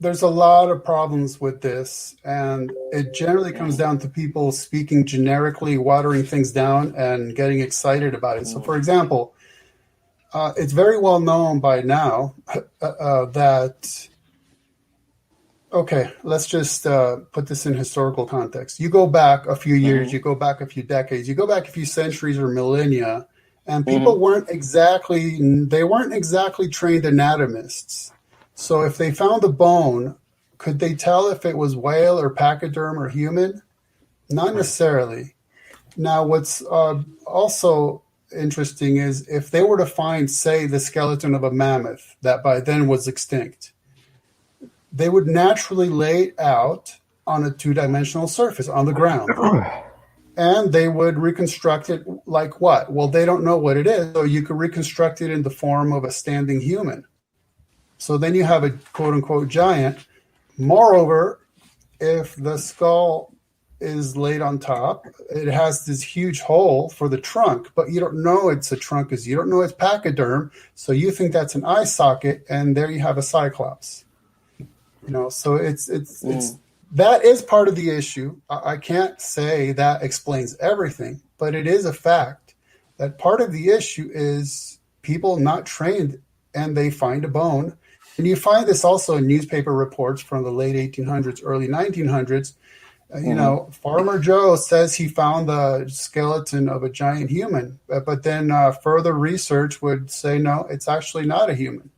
there's a lot of problems with this, and it generally comes down to people speaking generically, watering things down, and getting excited about it. So, for example, it's very well known by now that. Okay, let's just put this in historical context. You go back a few years, you go back a few decades, you go back a few centuries or millennia, and people weren't exactly trained anatomists. So if they found a bone, could they tell if it was whale or pachyderm or human? Not necessarily. Now, what's also interesting is if they were to find, say, the skeleton of a mammoth that by then was extinct, they would naturally lay it out on a two-dimensional surface on the ground. And they would reconstruct it Like what? Well, they don't know what it is, so you can reconstruct it in the form of a standing human. So then you have a quote-unquote giant. Moreover, if the skull is laid on top, it has this huge hole for the trunk, but you don't know it's a trunk because you don't know it's pachyderm, so you think that's an eye socket, and there you have a cyclops. So it's that is part of the issue. I can't say that explains everything, but it is a fact that part of the issue is people not trained and they find a bone. And you find this also in newspaper reports from the late 1800s, early 1900s. Farmer Joe says he found the skeleton of a giant human, but then further research would say, no, it's actually not a human.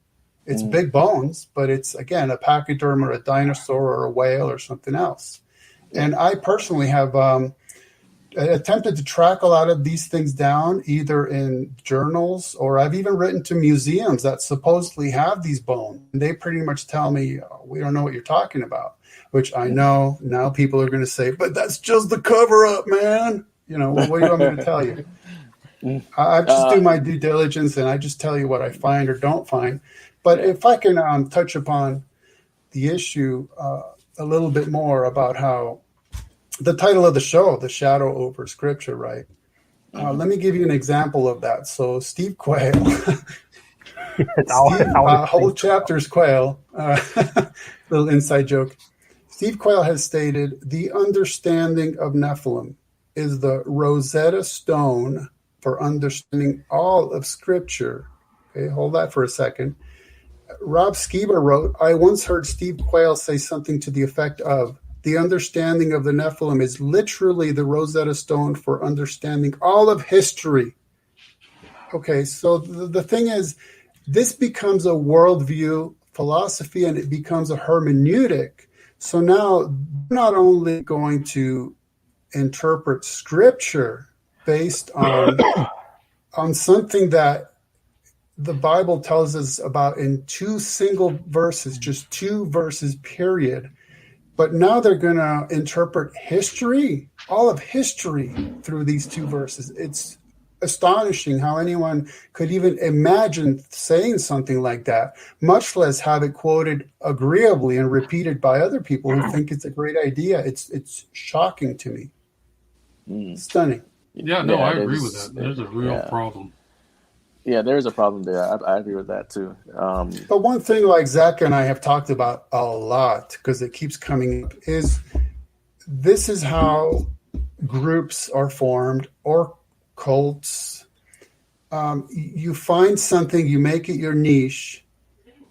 It's big bones, but it's, again, a pachyderm or a dinosaur or a whale or something else. And I personally have attempted to track a lot of these things down, either in journals, or I've even written to museums that supposedly have these bones. And they pretty much tell me, we don't know what you're talking about, which I know now people are going to say, but that's just the cover up, man. What do you want me to tell you? I just do my due diligence and I just tell you what I find or don't find. But if I can touch upon the issue a little bit more about how the title of the show, The Shadow Over Scripture, right? Let me give you an example of that. So Steve Quayle, whole chapter's Quayle, little inside joke. Steve Quayle has stated, the understanding of Nephilim is the Rosetta Stone for understanding all of Scripture. Okay, hold that for a second. Rob Skiba wrote, I once heard Steve Quayle say something to the effect of, the understanding of the Nephilim is literally the Rosetta Stone for understanding all of history. Okay, so the thing is, this becomes a worldview philosophy and it becomes a hermeneutic. So now, not only going to interpret Scripture based on something that the Bible tells us about in two single verses, just 2 verses, period. But now they're going to interpret history, all of history, through these 2 verses. It's astonishing how anyone could even imagine saying something like that, much less have it quoted agreeably and repeated by other people who think it's a great idea. It's shocking to me. Stunning. Yeah, no, I agree with that. There's a real problem. Yeah, there's a problem there. I agree with that too. But one thing like Zach and I have talked about a lot, because it keeps coming up, is this is how groups are formed or cults. You find something, you make it your niche,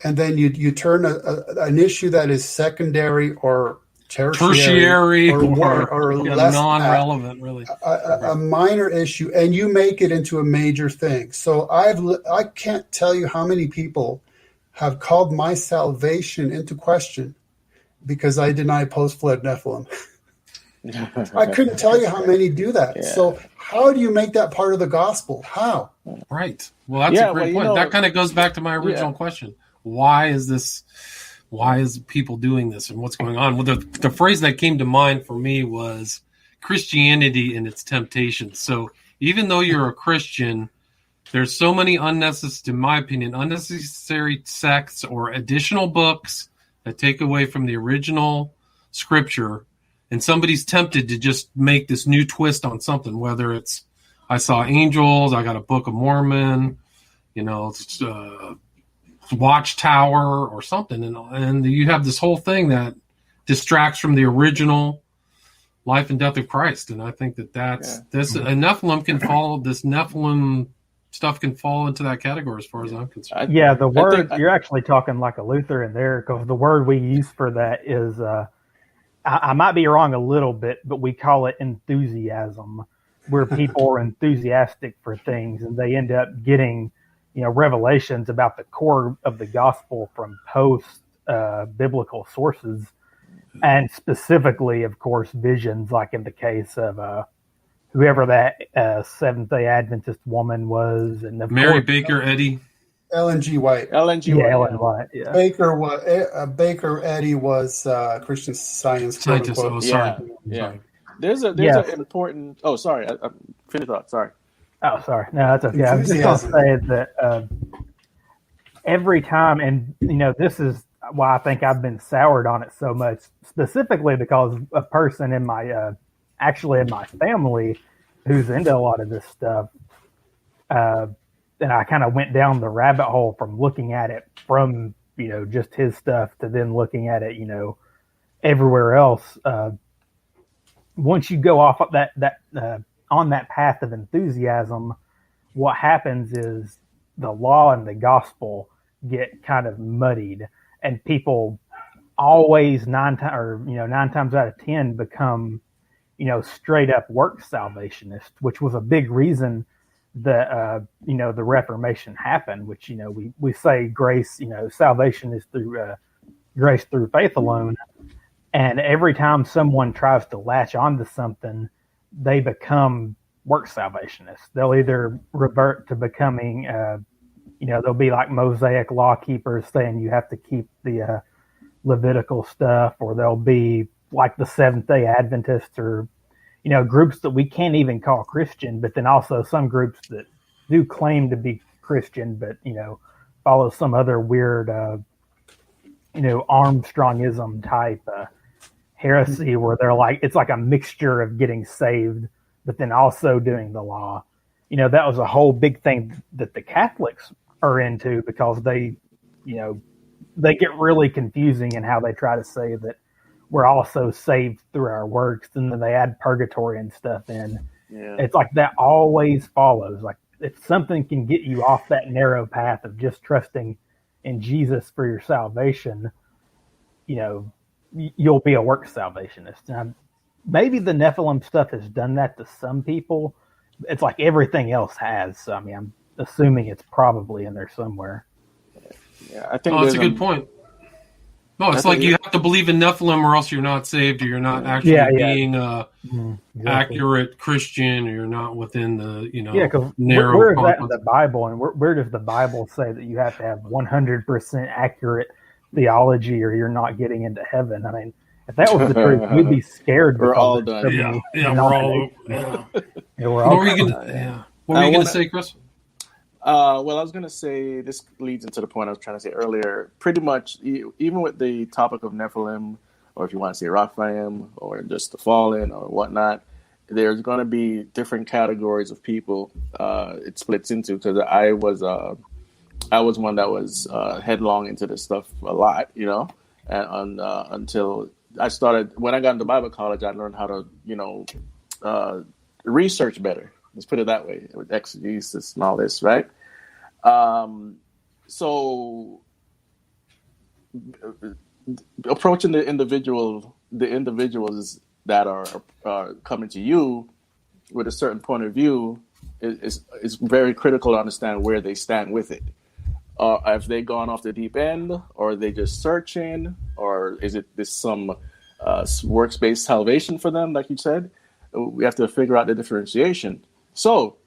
and then you turn an issue that is secondary or tertiary or less non-relevant, really a minor issue, and you make it into a major thing. So I can't tell you how many people have called my salvation into question because I deny post-flood Nephilim. I couldn't tell you how many do that. Yeah. So how do you make that part of the gospel? How? Right. Well, that's a great point. That kind of goes back to my original question. Why is people doing this and what's going on? Well, the phrase that came to mind for me was Christianity and its temptations. So even though you're a Christian, there's so many in my opinion, unnecessary sects or additional books that take away from the original Scripture. And somebody's tempted to just make this new twist on something, whether it's I saw angels, I got a Book of Mormon, Watchtower or something. And you have this whole thing that distracts from the original life and death of Christ. And I think that's this. And Nephilim can fall, this Nephilim stuff can fall into that category as far as I'm concerned. Yeah, the word, you're actually talking like a Lutheran there, because the word we use for that is, I might be wrong a little bit, but we call it enthusiasm, where people are enthusiastic for things and they end up getting, revelations about the core of the gospel from post-biblical sources, and specifically, of course, visions, like in the case of whoever that Seventh-day Adventist woman was. And of Mary course, Baker Eddy. Ellen G. White. Ellen White. Yeah. Baker Eddy was Christian Science. Scientist. Oh, sorry. Yeah. There's an important. Oh, sorry. Finish thought. Sorry. Oh, sorry. No, that's okay. I was just going to say that every time, and this is why I think I've been soured on it so much, specifically because a person in my, actually in my family who's into a lot of this stuff, and I kind of went down the rabbit hole from looking at it from, just his stuff to then looking at it, everywhere else. Once you go off of that on that path of enthusiasm, what happens is the law and the gospel get kind of muddied, and people always 9 times out of 10 become, straight up work salvationists, which was a big reason that the Reformation happened. Which we say grace, salvation is through grace through faith alone, and every time someone tries to latch onto something, they become work salvationists. They'll either revert to becoming, they'll be like Mosaic law keepers saying you have to keep the Levitical stuff, or they'll be like the Seventh-day Adventists, or, groups that we can't even call Christian, but then also some groups that do claim to be Christian, but, follow some other weird, Armstrongism type heresy where they're like, it's like a mixture of getting saved but then also doing the law. That was a whole big thing that the Catholics are into, because they get really confusing in how they try to say that we're also saved through our works, and then they add purgatory and stuff in. Yeah. It's like that always follows. Like, if something can get you off that narrow path of just trusting in Jesus for your salvation, you'll be a work salvationist. And maybe the Nephilim stuff has done that to some people. It's like everything else has. So, I'm assuming it's probably in there somewhere. Yeah, I think that's a good point. No, it's like you have to believe in Nephilim, or else you're not saved, or you're not actually being exactly. Accurate Christian, or you're not within the narrow. Where is that in the Bible, and where does the Bible say that you have to have 100% accurate theology, or you're not getting into heaven? If that was the truth, we'd be scared. We're all done. We're all. What were you going to say, Chris? Well, I was going to say, this leads into the point I was trying to say earlier. Pretty much, even with the topic of Nephilim, or if you want to say Raphaim, or just the fallen, or whatnot, there's going to be different categories of people it splits into. Because I was one that was headlong into this stuff a lot, and until I started, when I got into Bible college, I learned how to, research better. Let's put it that way, with exegesis and all this, right? So approaching the individuals that are coming to you with a certain point of view is very critical to understand where they stand with it. Have they gone off the deep end, or are they just searching, or is it some works-based salvation for them, like you said? We have to figure out the differentiation. So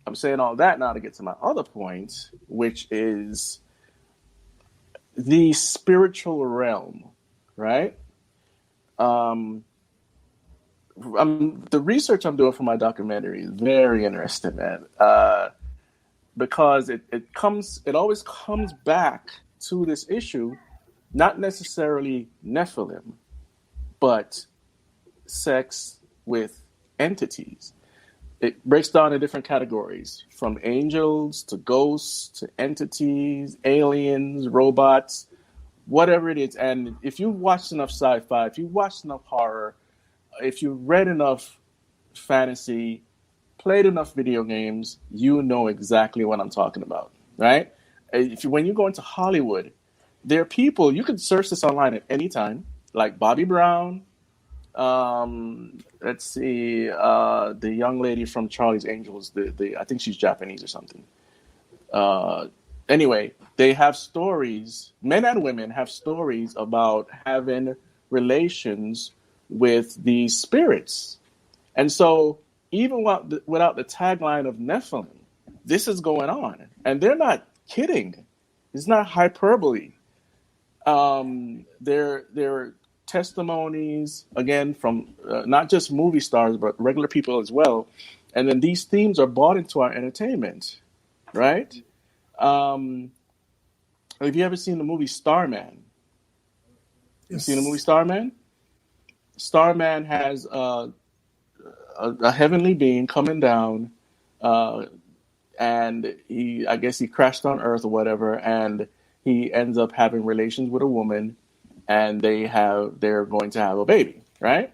I'm saying all that now to get to my other point, which is the spiritual realm, right? The research I'm doing for my documentary is very interesting, man, because it always comes back to this issue, not necessarily Nephilim, but sex with entities. It breaks down in different categories, from angels to ghosts to entities, aliens, robots, whatever it is. And if you've watched enough sci-fi, if you've watched enough horror, if you've read enough fantasy, played enough video games, you know exactly what I'm talking about, right? When you go into Hollywood, there are people, you could search this online at any time, like Bobby Brown. Let's see, the young lady from Charlie's Angels, I think she's Japanese or something. Anyway, they have stories, men and women have stories about having relations with these spirits. And so even without the tagline of Nephilim, this is going on. And they're not kidding. It's not hyperbole. They're testimonies, again, from not just movie stars, but regular people as well. And then these themes are brought into our entertainment, right? Have you ever seen the movie Starman? You seen the movie Starman? Starman has a heavenly being coming down, and I guess he crashed on Earth or whatever, and he ends up having relations with a woman, and they're going to have a baby, right?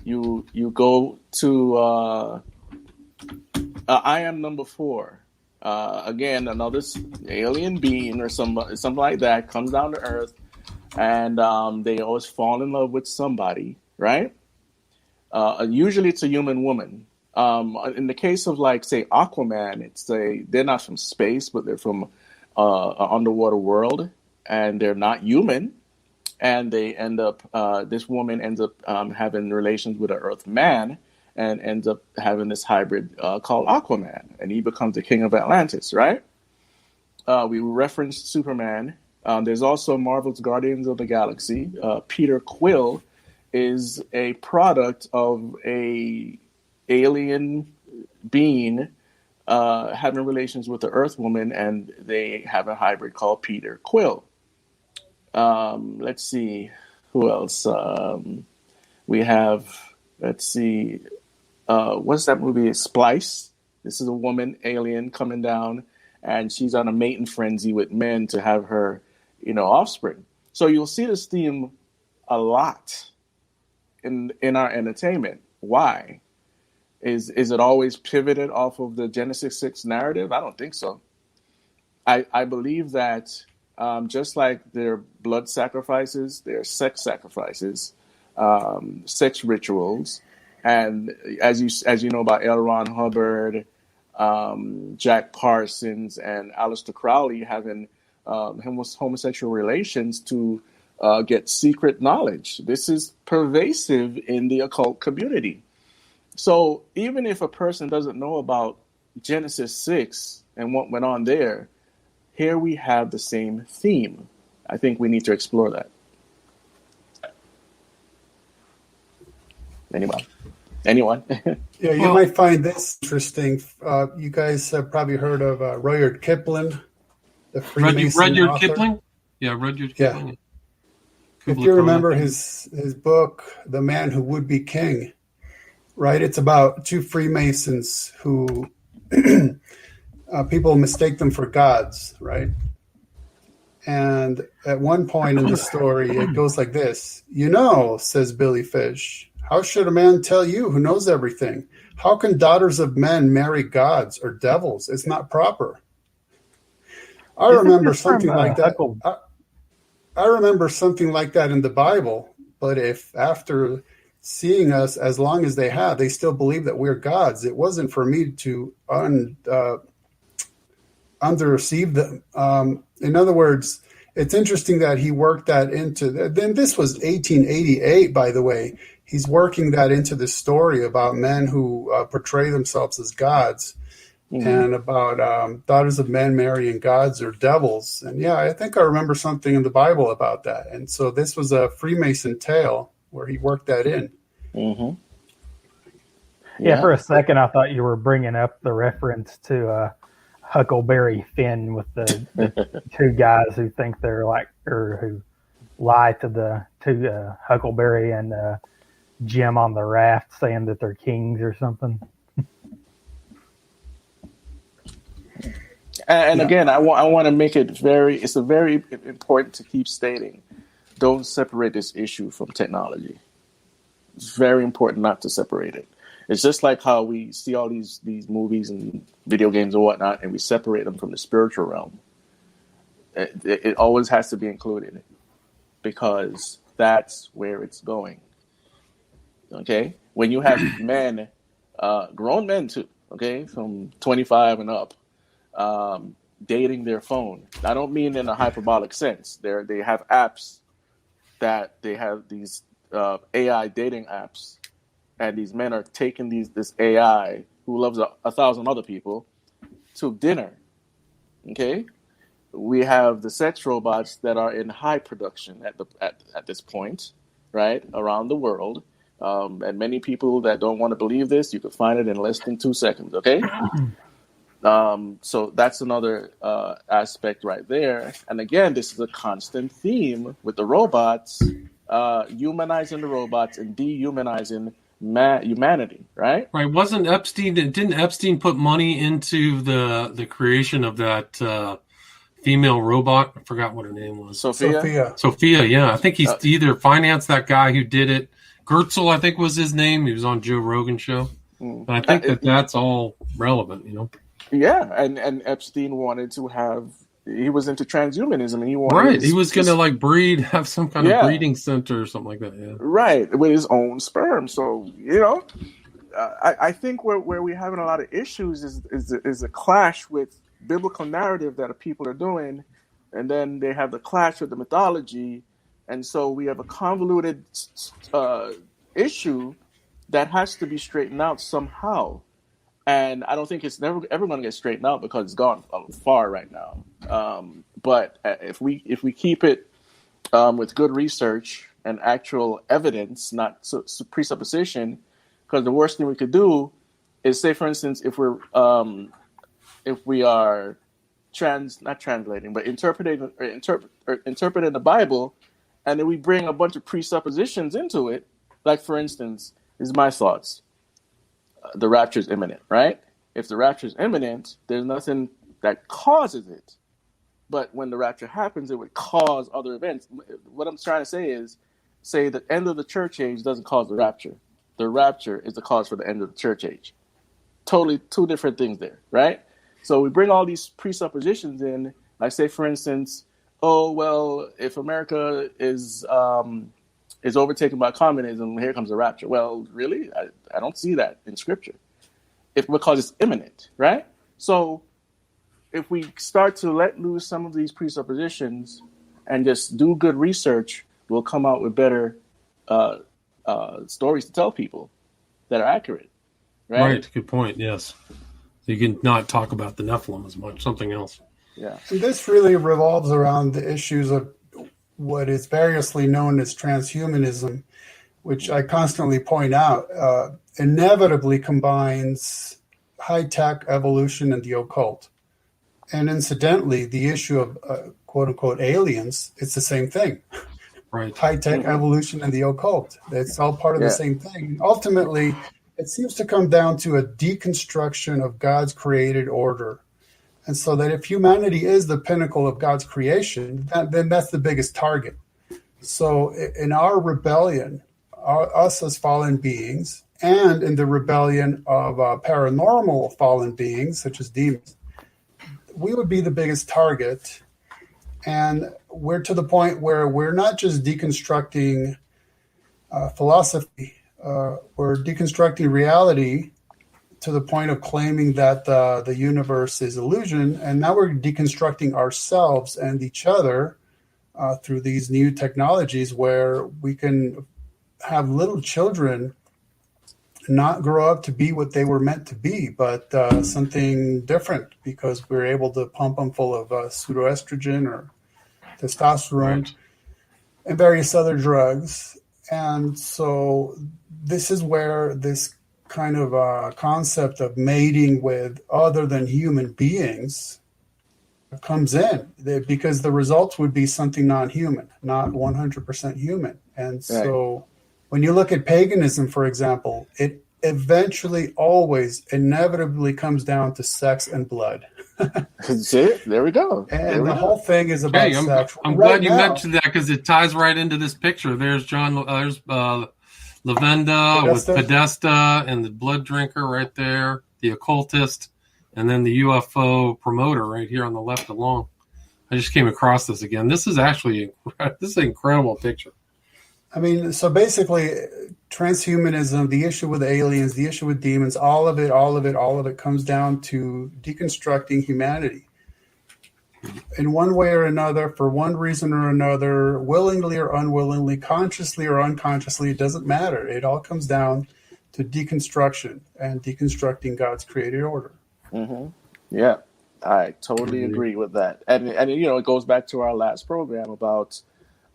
You go to I Am Number 4. Again, another alien being or something like that comes down to Earth, and they always fall in love with somebody, right? Usually it's a human woman. In the case of, like, say, Aquaman, they're not from space, but they're from an underwater world, and they're not human. And they end up, this woman ends up having relations with an Earth man, and ends up having this hybrid called Aquaman, and he becomes the king of Atlantis, right? We referenced Superman. There's also Marvel's Guardians of the Galaxy. Peter Quill is a product of a alien being having relations with the Earth woman, and they have a hybrid called Peter Quill. Let's see who else we have. Let's see. What's that movie? Splice. This is a woman alien coming down, and she's on a mating frenzy with men to have her, offspring. So you'll see this theme a lot in our entertainment. Why? Is it always pivoted off of the Genesis 6 narrative? I don't think so. I believe that just like there are blood sacrifices, there are sex sacrifices, sex rituals, and as you know about L. Ron Hubbard, Jack Parsons, and Aleister Crowley having homosexual relations to get secret knowledge. This is pervasive in the occult community. So even if a person doesn't know about Genesis 6 and what went on there, here we have the same theme. I think we need to explore that. Anyone? Yeah, you might find this interesting. You guys have probably heard of Rudyard Kipling, the Freemason Rudyard author. Kipling? Yeah, Rudyard Kipling. Yeah. If you remember his book, The Man Who Would Be King, right? It's about two Freemasons who people mistake them for gods, right? And at one point in the story, it goes like this. Says Billy Fish, how should a man tell you who knows everything? How can daughters of men marry gods or devils? It's not proper. I remember something like that. I remember something like that in the Bible. But if after seeing us as long as they have, they still believe that we're gods, it wasn't for me to underreceive them. In other words, it's interesting that he worked that into. Then this was 1888, by the way. He's working that into the story about men who portray themselves as gods, and about daughters of men marrying gods or devils. And yeah, I think I remember something in the Bible about that. And so this was a Freemason tale where he worked that in. Mm-hmm. Yeah, for a second I thought you were bringing up the reference to Huckleberry Finn with the two guys who think they're or who lie to the two Huckleberry and Jim on the raft, saying that they're kings or something. And again, I want to make it it's very important to keep stating, don't separate this issue from technology. It's very important not to separate it. It's just like how we see all these movies and video games and whatnot, and we separate them from the spiritual realm. It always has to be included because that's where it's going. Okay? When you have men, grown men too, okay, from 25 and up, dating their phone. I don't mean in a hyperbolic sense. They have apps that they have these AI dating apps. And these men are taking this AI who loves 1,000 other people to dinner. Okay, we have the sex robots that are in high production at this point, right, around the world, And many people that don't want to believe this, you can find it in less than 2 seconds. Okay. So that's another aspect right there. And again, this is a constant theme with the robots, humanizing the robots and dehumanizing humanity, right? Right. Didn't Epstein put money into the creation of that female robot? I forgot what her name was. Sophia, yeah. I think he's either financed that guy who did it. Gertzel, I think was his name. He was on Joe Rogan's show. And I think that's all relevant, you know? Yeah, and Epstein wanted to he was into transhumanism, and he wanted he was going to have some kind of breeding center or something like that. Yeah, right, with his own sperm. So I think where we're having a lot of issues is a clash with biblical narrative that people are doing, and then they have the clash with the mythology, and so we have a convoluted issue that has to be straightened out somehow. And I don't think it's ever going to get straightened out because it's gone far right now. But if we keep it with good research and actual evidence, not presupposition, because the worst thing we could do is say, for instance, if we are not translating, but interpreting the Bible, and then we bring a bunch of presuppositions into it, like for instance, this is my thoughts. The rapture is imminent, right? If the rapture is imminent, there's nothing that causes it. But when the rapture happens, it would cause other events. What I'm trying to say is, say the end of the church age doesn't cause the rapture. The rapture is the cause for the end of the church age. Totally two different things there, right? So we bring all these presuppositions in. Like say, for instance, oh, well, if America is overtaken by communism, here comes the rapture. Well, really? I don't see that in Scripture. Because it's imminent, right? So if we start to let loose some of these presuppositions and just do good research, we'll come out with better stories to tell people that are accurate, right? Right, good point, yes. So you can not talk about the Nephilim as much, something else. Yeah. And this really revolves around the issues of what is variously known as transhumanism, which I constantly point out, inevitably combines high-tech evolution and the occult. And incidentally, the issue of quote-unquote aliens, it's the same thing. Right. High-tech evolution and the occult. It's all part of the same thing. Ultimately, it seems to come down to a deconstruction of God's created order. And so that if humanity is the pinnacle of God's creation, then that's the biggest target. So in our rebellion, us as fallen beings, and in the rebellion of paranormal fallen beings, such as demons, we would be the biggest target. And we're to the point where we're not just deconstructing philosophy, we're deconstructing reality to the point of claiming that the universe is illusion. And now we're deconstructing ourselves and each other through these new technologies where we can have little children not grow up to be what they were meant to be, but something different because we're able to pump them full of pseudoestrogen or testosterone and various other drugs. And so this is where this kind of concept of mating with other than human beings comes in, because the results would be something non-human, not 100% human. And so when you look at paganism, for example, it eventually always inevitably comes down to sex and blood. See, there we go. And the whole thing is about sex. I'm glad you mentioned that because it ties right into this picture. There's Lavenda with Podesta and the blood drinker right there, the occultist, and then the UFO promoter right here on the left along. I just came across this again. This is actually an incredible picture. I mean, so basically, transhumanism, the issue with aliens, the issue with demons, all of it comes down to deconstructing humanity. In one way or another, for one reason or another, willingly or unwillingly, consciously or unconsciously, it doesn't matter. It all comes down to deconstruction and deconstructing God's created order. Mm-hmm. Yeah, I totally agree with that. And it goes back to our last program about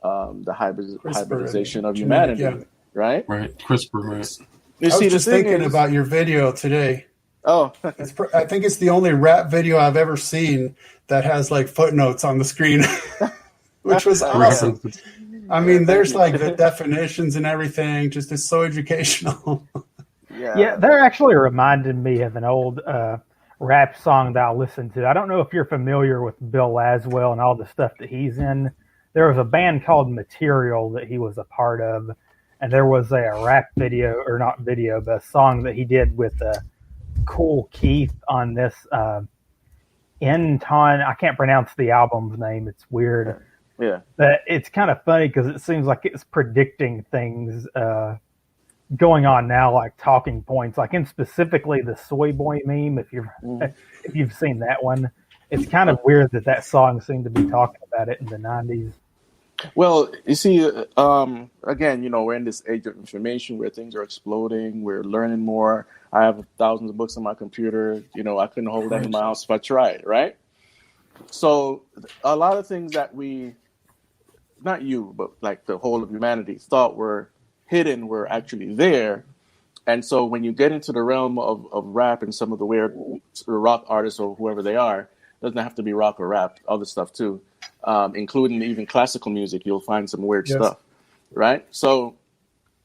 the hybridization of humanity. right? Right. CRISPR, right. You I see, was just thinking about your video today. Oh, I think it's the only rap video I've ever seen that has like footnotes on the screen, which was awesome. I mean, there's like the definitions and everything. Just it's so educational. Yeah, they're actually reminding me of an old rap song that I listened to. I don't know if you're familiar with Bill Laswell and all the stuff that he's in. There was a band called Material that he was a part of, and there was a rap video, or not video, but a song that he did with Cool Keith on this Inton. I can't pronounce the album's name. It's weird. Yeah. But it's kind of funny because it seems like it's predicting things going on now, like talking points, like in specifically the Soy Boy meme. If you've seen that one, it's kind of weird that song seemed to be talking about it in the 90s. Well, you see, again, we're in this age of information where things are exploding. We're learning more. I have thousands of books on my computer. I couldn't hold that in my house if I tried, right? So a lot of things that not you, but like the whole of humanity thought were hidden were actually there. And so when you get into the realm of rap and some of the weird rock artists or whoever they are, doesn't have to be rock or rap, other stuff too, including even classical music, you'll find some weird stuff, right? So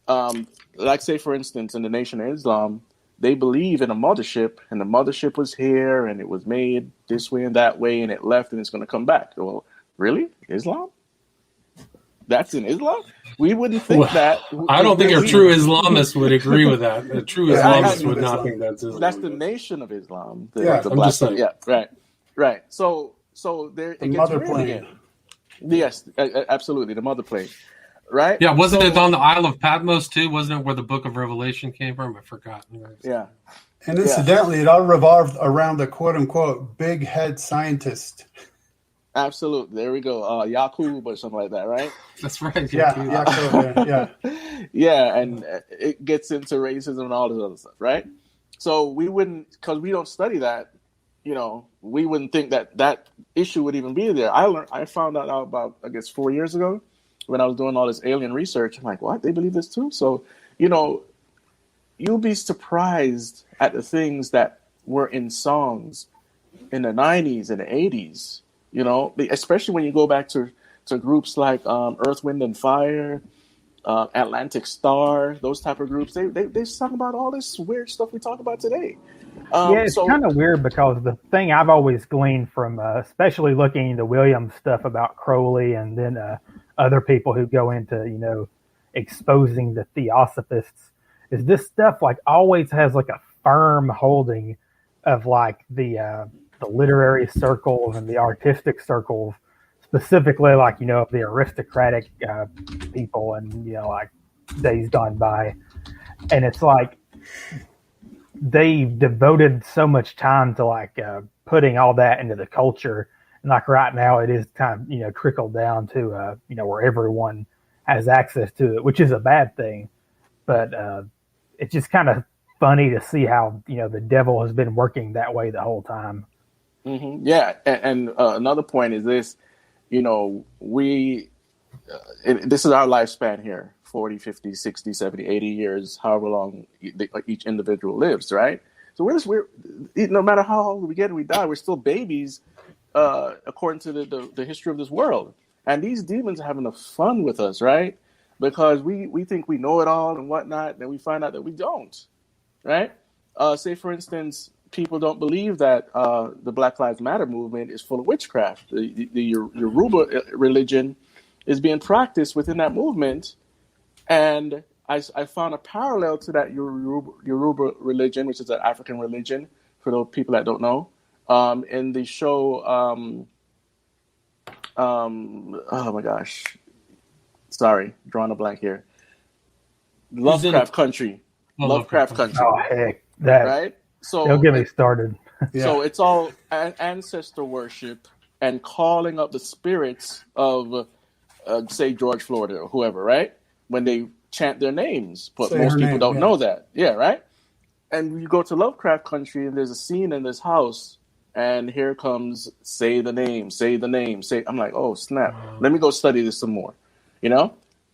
like say, for instance, in the Nation of Islam, they believe in a mothership, and the mothership was here and it was made this way and that way and it left and it's going to come back. Well, really? Islam? That's in Islam? We wouldn't think that. I don't think a true Islamist would agree with that. A true Islamist would not think that's Islam. That's the Nation of Islam. The I'm black just saying. Yeah, right. So there it gets weird again. Yes, absolutely. The mother plane. Right? Yeah, wasn't it on the Isle of Patmos too? Wasn't it where the Book of Revelation came from? I forgot. Yeah. And incidentally, it all revolved around the quote-unquote big head scientist. Absolutely. There we go. Yaqub or something like that, right? That's right. Yeah. Yeah, and it gets into racism and all this other stuff, right? So we wouldn't, because we don't study that, we wouldn't think that issue would even be there. I found out about, I guess, 4 years ago when I was doing all this alien research. I'm like, what? They believe this too? So, you'll be surprised at the things that were in songs in the 90s and the 80s. Especially when you go back to groups like Earth, Wind, and Fire, Atlantic Star, those type of groups. They sung about all this weird stuff we talk about today. It's kind of weird because the thing I've always gleaned from, especially looking into Williams' stuff about Crowley and then other people who go into, exposing the Theosophists, is this stuff like always has like a firm holding of like the literary circles and the artistic circles, specifically like, of the aristocratic people and, like days gone by. And it's like they devoted so much time to like putting all that into the culture. And like right now it is kind of, trickled down to, where everyone has access to it, which is a bad thing. But it's just kind of funny to see how, the devil has been working that way the whole time. Mm-hmm. Yeah, and another point is this, we this is our lifespan here, 40, 50, 60, 70, 80 years, however long each individual lives, right? So we're no matter how old we get and we die, we're still babies according to the history of this world. And these demons are having fun with us, right? Because we think we know it all and whatnot, and then we find out that we don't, right? Say, for instance, people don't believe that the Black Lives Matter movement is full of witchcraft. The Yoruba religion is being practiced within that movement. And I found a parallel to that Yoruba religion, which is an African religion, for those people that don't know, in the show, oh my gosh, sorry, drawing a blank here. Lovecraft Country. Lovecraft Country. Oh, heck, that. Right? So don't get me started. So it's all ancestor worship and calling up the spirits of, say, George Floyd or whoever, right? When they chant their names, but most people don't know that. Yeah, right? And you go to Lovecraft Country and there's a scene in this house and here comes, say the name, say the name, say. I'm like, oh, snap. Let me go study this some more,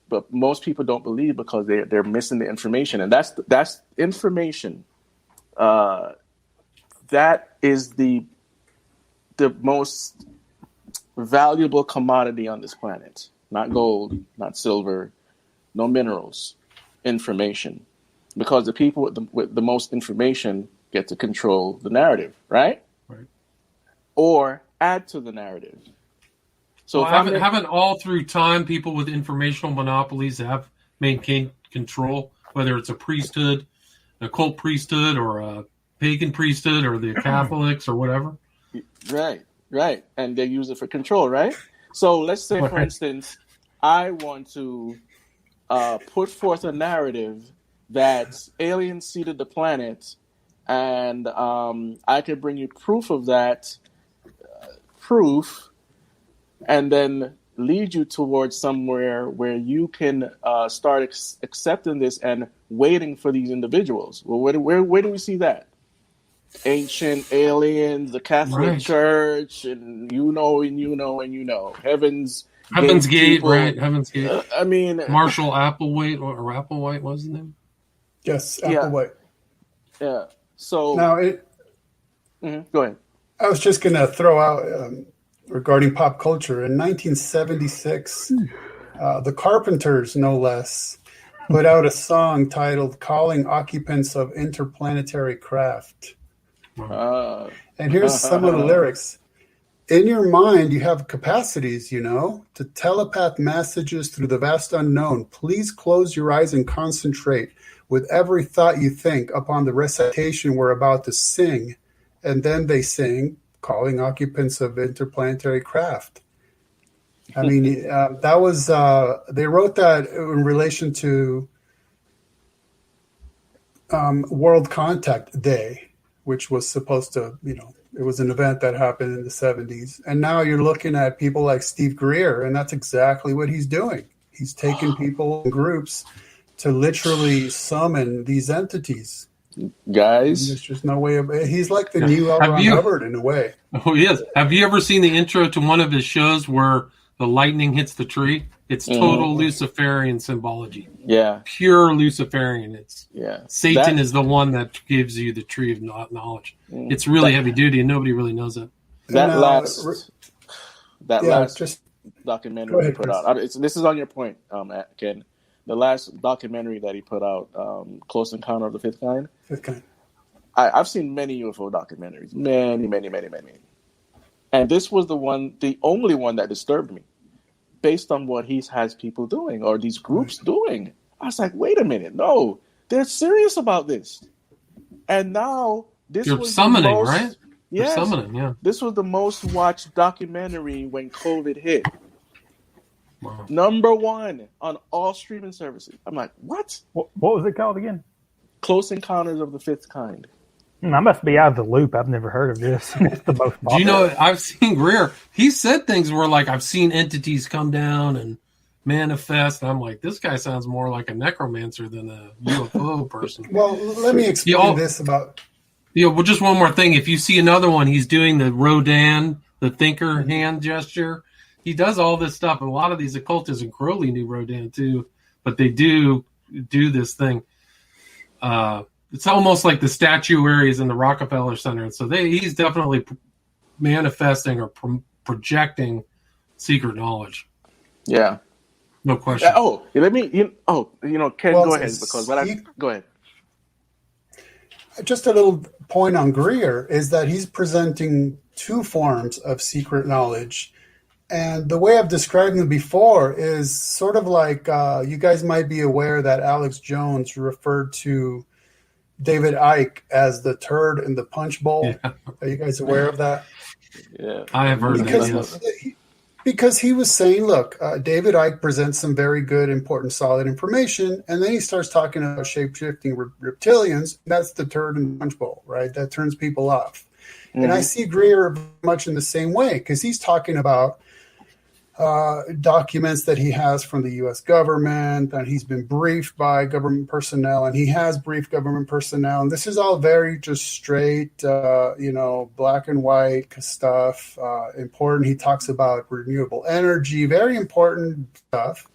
but most people don't believe because they're missing the information, and that's information. That is the most valuable commodity on this planet. Not gold, not silver, no minerals. Information, because the people with the most information get to control the narrative, right? Or add to the narrative. So haven't all through time people with informational monopolies have maintained control, whether it's a priesthood, a cult priesthood, or a pagan priesthood, or the Catholics, or whatever. Right, and they use it for control, right? So let's say, for instance, I want to put forth a narrative that aliens seeded the planet, and I could bring you proof of that, and then lead you towards somewhere where you can start accepting this and waiting for these individuals. Well, where do we see that? Ancient aliens, the Catholic Church, and you know. Heaven's Gate, right? Heaven's Gate. I mean, Marshall Applewhite, or Applewhite, was his name? Yes, Applewhite. Yeah. So now go ahead. I was just going to throw out regarding pop culture. In 1976, the Carpenters, no less, put out a song titled "Calling Occupants of Interplanetary Craft." And here's some of the lyrics. In your mind, you have capacities, to telepath messages through the vast unknown. Please close your eyes and concentrate with every thought you think upon the recitation we're about to sing. And then they sing, calling occupants of interplanetary craft. I mean, that was, they wrote that in relation to World Contact Day, which was supposed to, it was an event that happened in the 70s. And now you're looking at people like Steve Greer, and that's exactly what he's doing. He's taking people in groups to literally summon these entities. Guys, there's just no way of it. He's like the new L. Ron Hubbard in a way. Oh, he is. Have you ever seen the intro to one of his shows where the lightning hits the tree? It's total Luciferian symbology. Yeah. Pure Luciferian. Satan is the one that gives you the tree of knowledge. It's really heavy duty, and nobody really knows it. That last documentary he put out. This is on your point, Ken. The last documentary that he put out, Close Encounter of the Fifth Kind. I've seen many UFO documentaries, many. And this was the only one that disturbed me, based on what he has people doing, or these groups doing. I was like, wait a minute, no, they're serious about this. And now this was summoning, the most, right? Yes, summoning, yeah. This was the most watched documentary when COVID hit. Wow. Number 1 on all streaming services. I'm like, what? What was it called again? Close Encounters of the Fifth Kind. I must be out of the loop. I've never heard of this. It's the most popular. Do you know, I've seen Greer. He said things where, like, I've seen entities come down and manifest. And I'm like, this guy sounds more like a necromancer than a UFO person. Well, let me explain this about... well, just one more thing. If you see another one, he's doing the Rodin, the thinker hand gesture. He does all this stuff. And a lot of these occultists, and Crowley knew Rodin too, but they do this thing. It's almost like the statuaries in the Rockefeller Center. And so he's definitely manifesting or projecting secret knowledge. Yeah. No question. Let me, Ken, go ahead. Go ahead. Just a little point on Greer is that he's presenting two forms of secret knowledge. And the way I've described them before is sort of like you guys might be aware that Alex Jones referred to David Icke as the turd in the punch bowl. Yeah. Are you guys aware of that? Yeah, I have heard of that. Because he was saying, look, David Icke presents some very good, important, solid information, and then he starts talking about shape-shifting reptilians. That's the turd in the punch bowl, right? That turns people off. Mm-hmm. And I see Greer much in the same way, because he's talking about documents that he has from the U.S. government, and he's been briefed by government personnel, and he has briefed government personnel. And this is all very just straight, black and white stuff. Important. He talks about renewable energy, very important stuff.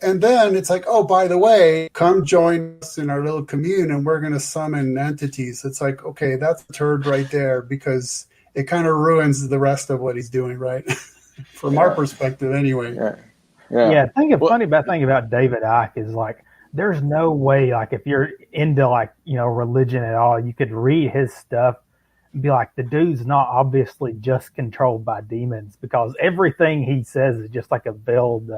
And then it's like, oh, by the way, come join us in our little commune and we're going to summon entities. It's like, okay, that's a turd right there because it kind of ruins the rest of what he's doing, right? From our perspective, anyway. Yeah. Funny thing about David Icke is like, there's no way, like, if you're into like, religion at all, you could read his stuff and be like, the dude's not obviously just controlled by demons, because everything he says is just like a veiled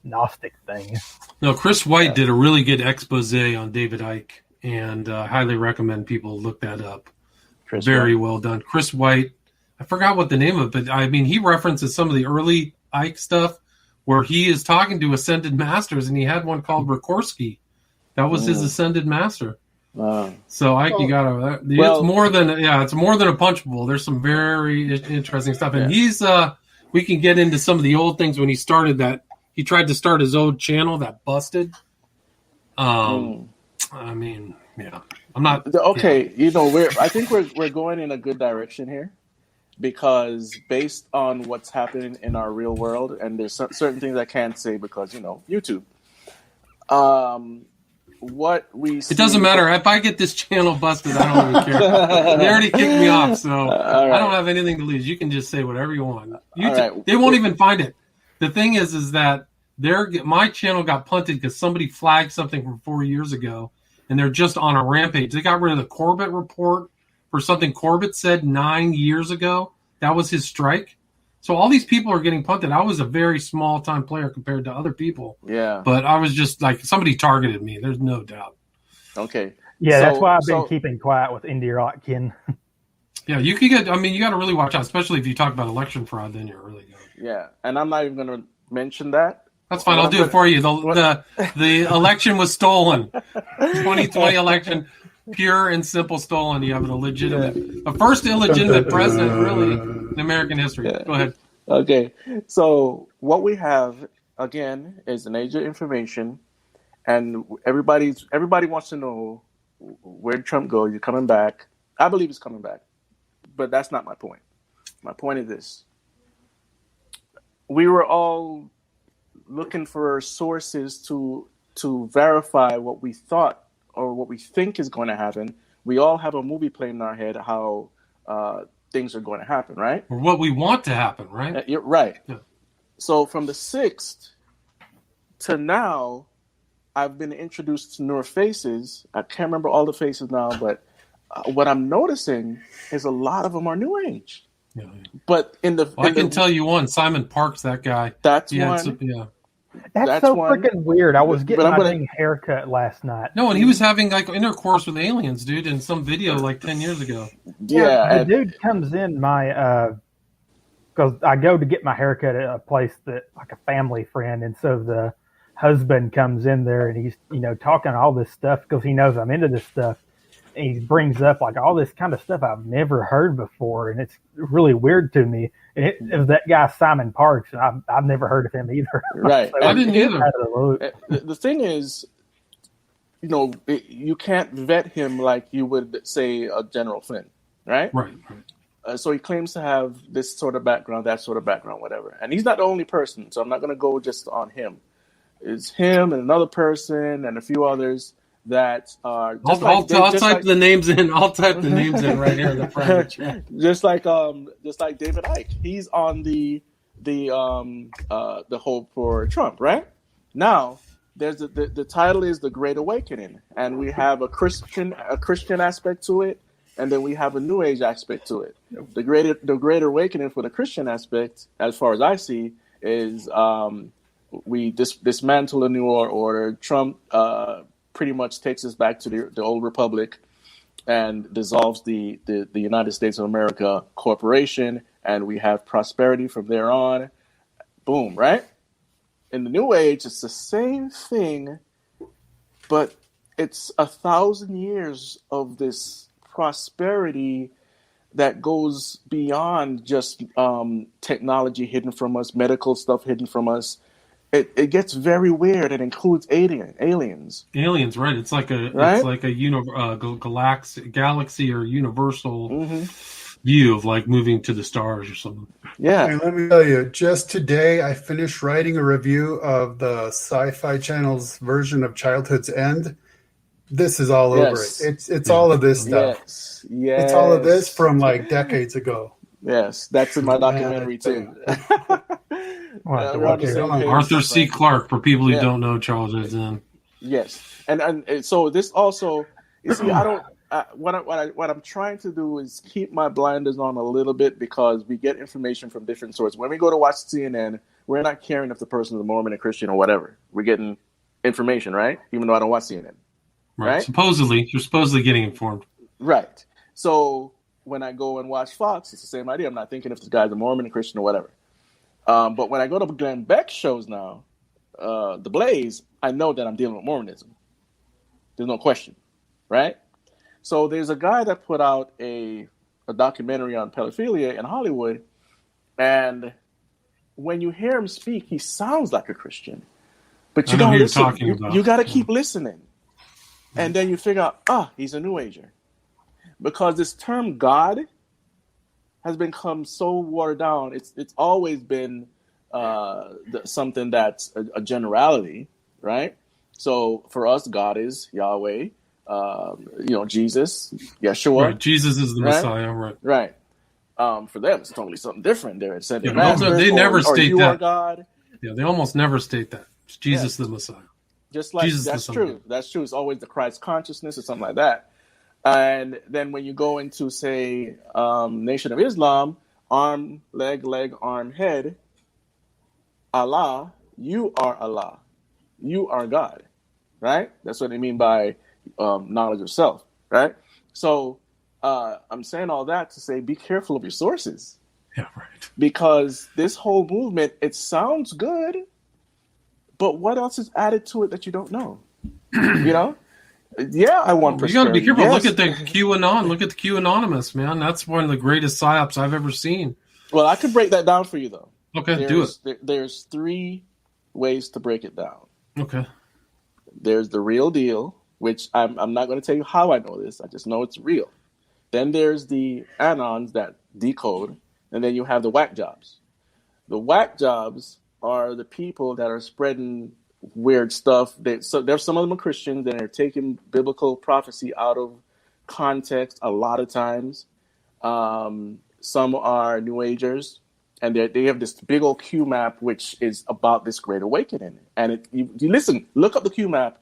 Gnostic thing. No, Chris White did a really good expose on David Icke, and highly recommend people look that up. Very well done. Chris White, I forgot what the name of it, but I mean, he references some of the early Icke stuff where he is talking to ascended masters, and he had one called Rikorsky. That was his ascended master. So Icke, you gotta. It's more than a punch bowl. There's some very interesting stuff, and he's. We can get into some of the old things when he started that. He tried to start his own channel that busted. I mean, yeah, I'm not okay. Yeah. I think we're going in a good direction here, because based on what's happening in our real world, and there's certain things I can't say because YouTube. What we see, it doesn't matter if I get this channel busted. I don't even care. They already kicked me off, so I don't have anything to lose. You can just say whatever you want. They won't even find it. The thing is that my channel got punted because somebody flagged something from 4 years ago, and they're just on a rampage. They got rid of the Corbett report for something Corbett said 9 years ago. That was his strike. So all these people are getting punted. I was a very small time player compared to other people. Yeah. But I was just like, somebody targeted me. There's no doubt. Okay. Yeah, that's why I've been keeping quiet with Indy Rotkin. Yeah, you can get. I mean, you got to really watch out, especially if you talk about election fraud. Then you're really good. Yeah, and I'm not even going to mention that. That's fine. I'll do it for you. The election was stolen. 2020 election, pure and simple stolen. You have the first illegitimate president, really, in American history. Yeah. Go ahead. Okay, so what we have again is an age of information, and everybody wants to know where Trump goes. He's coming back. I believe he's coming back. But that's not my point. My point is this. We were all looking for sources to verify what we thought or what we think is going to happen. We all have a movie playing in our head how things are going to happen, right? Or what we want to happen, right? You're right. Yeah. So from the 6th to now, I've been introduced to newer faces. I can't remember all the faces now, but what I'm noticing is a lot of them are New Age. Yeah. But I can tell you one, Simon Parks, that guy. That's one. That's so freaking weird. I was getting my dang haircut last night. No, and he was having like intercourse with aliens, dude, in some video like 10 years ago. Yeah, the dude comes in because I go to get my haircut at a place that like a family friend, and so the husband comes in there and he's talking all this stuff because he knows I'm into this stuff. And he brings up like all this kind of stuff I've never heard before, and it's really weird to me. And it was that guy Simon Parks, and I've never heard of him either. Right, so I didn't either. The thing is, you can't vet him like you would say a General Flynn, right? Right. So he claims to have this sort of background, that sort of background, whatever. And he's not the only person, so I'm not going to go just on him. It's him and another person and a few others that are. I'll type the names in. I'll type the names in right here in the private chat. Just like David Icke, he's on the hope for Trump, right? Now there's the title is The Great Awakening, and we have a Christian aspect to it, and then we have a New Age aspect to it. The Great Awakening for the Christian aspect, as far as I see, is we dismantle the New World Order. Trump pretty much takes us back to the old republic and dissolves the United States of America corporation, and we have prosperity from there on. Boom, right? In the New Age, it's the same thing, but it's 1,000 years of this prosperity that goes beyond just technology hidden from us, medical stuff hidden from us. It gets very weird. It includes aliens. Aliens, right? It's like a galaxy or universal view of like moving to the stars or something. Yeah. And let me tell you, just today I finished writing a review of the Sci-Fi Channel's version of Childhood's End. This is all over it. It's all of this stuff. Yes. It's all of this from like decades ago. Yes, that's in my documentary too. Arthur C. Clarke, for people who don't know Childhood's End. Yes, and so this also, you see, I don't. What I'm trying to do is keep my blinders on a little bit, because we get information from different sources. When we go to watch CNN, we're not caring if the person is a Mormon, a Christian, or whatever. We're getting information, right? Even though I don't watch CNN. Right? Supposedly, you're supposedly getting informed. Right. So when I go and watch Fox, it's the same idea. I'm not thinking if this guy's a Mormon, a Christian, or whatever. But when I go to Glenn Beck shows now, The Blaze, I know that I'm dealing with Mormonism. There's no question, right? So there's a guy that put out a documentary on pedophilia in Hollywood, and when you hear him speak, he sounds like a Christian, but you don't listen. You got to keep listening, and then you figure out, he's a New Ager, because this term God has become so watered down. It's always been something that's a generality, right? So for us, God is Yahweh. Jesus, Yeshua. Right. Jesus is the Messiah, right? Right. For them, it's totally something different. They're ascended masters. They never state you that. Are God. Yeah, they almost never state that. It's Jesus the Messiah. Just like Jesus that's true. That's true. It's always the Christ consciousness or something like that. And then when you go into, say, Nation of Islam, arm, leg, arm, head, Allah, you are Allah. You are God. Right? That's what they mean by knowledge of self, right? So I'm saying all that to say, be careful of your sources. Yeah, right. Because this whole movement, it sounds good, but what else is added to it that you don't know? You know? Yeah, I want prosperity. You got to be careful. Yes. Look at the QAnon. Look at the QAnonymous, man. That's one of the greatest psyops I've ever seen. Well, I could break that down for you, though. Okay, do it. There's 3 ways to break it down. Okay. There's the real deal, which I'm not going to tell you how I know this. I just know it's real. Then there's the anons that decode, and then you have the whack jobs. The whack jobs are the people that are spreading weird stuff. There's some of them are Christians, and they're taking biblical prophecy out of context a lot of times. Some are New Agers, and they have this big old Q map, which is about this Great Awakening. And you listen, look up the Q map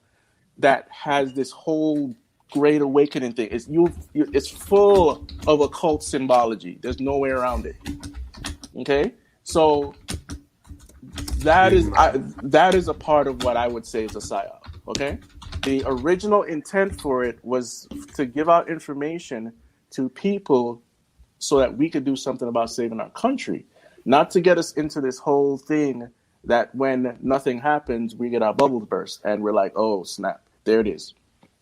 that has this whole Great Awakening thing. It's full of occult symbology. There's no way around it. Okay, so that is a part of what I would say is a psyop. Okay, the original intent for it was to give out information to people so that we could do something about saving our country, not to get us into this whole thing that when nothing happens, we get our bubbles burst and we're like, oh snap, there it is.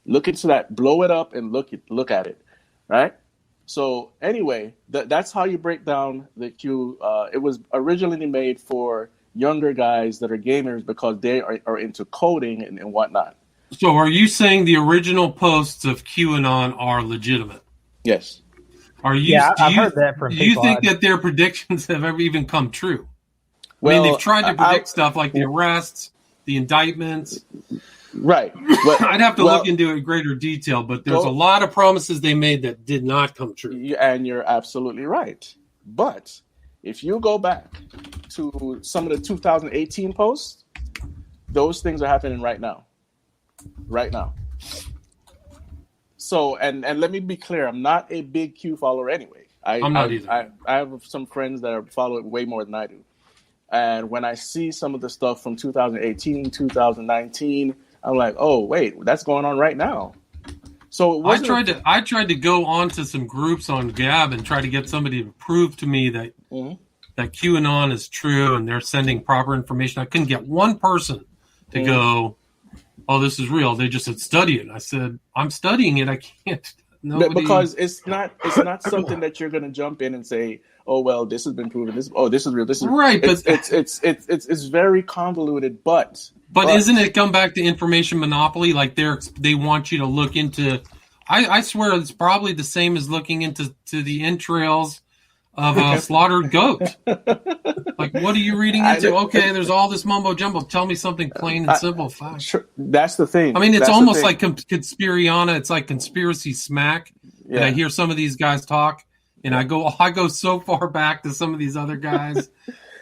Look into that, blow it up, and look at it, right? So anyway, that's how you break down the Q. It was originally made for younger guys that are gamers because they are into coding and whatnot. So are you saying the original posts of QAnon are legitimate? Yes. I've heard that from people. Do you think that their predictions have ever even come true? Well, I mean, they've tried to predict stuff like the arrests, the indictments. Right. But, I'd have to look into it in greater detail, but there's a lot of promises they made that did not come true. And you're absolutely right. But if you go back to some of the 2018 posts, those things are happening right now. Right now. So, and let me be clear, I'm not a big Q follower anyway. I'm not either. I have some friends that follow it way more than I do. And when I see some of the stuff from 2018, 2019, I'm like, oh, wait, that's going on right now. So it wasn't I tried to go onto some groups on Gab and try to get somebody to prove to me that that QAnon is true and they're sending proper information. I couldn't get one person to go, oh, this is real. They just said study it. And I said, I'm studying it. I can't. Because it's not something that you're going to jump in and say, oh, well, this has been proven. This is real. This is right. But it's very convoluted. But isn't it come back to information monopoly? Like they want you to look into I swear it's probably the same as looking into the entrails of a slaughtered goat. Like, what are you reading into? Okay, there's all this mumbo jumbo. Tell me something plain and simple. Fine. Sure, that's the thing. I mean, it's almost like conspiriana. It's like conspiracy smack. Yeah. And I hear some of these guys talk, and I go so far back to some of these other guys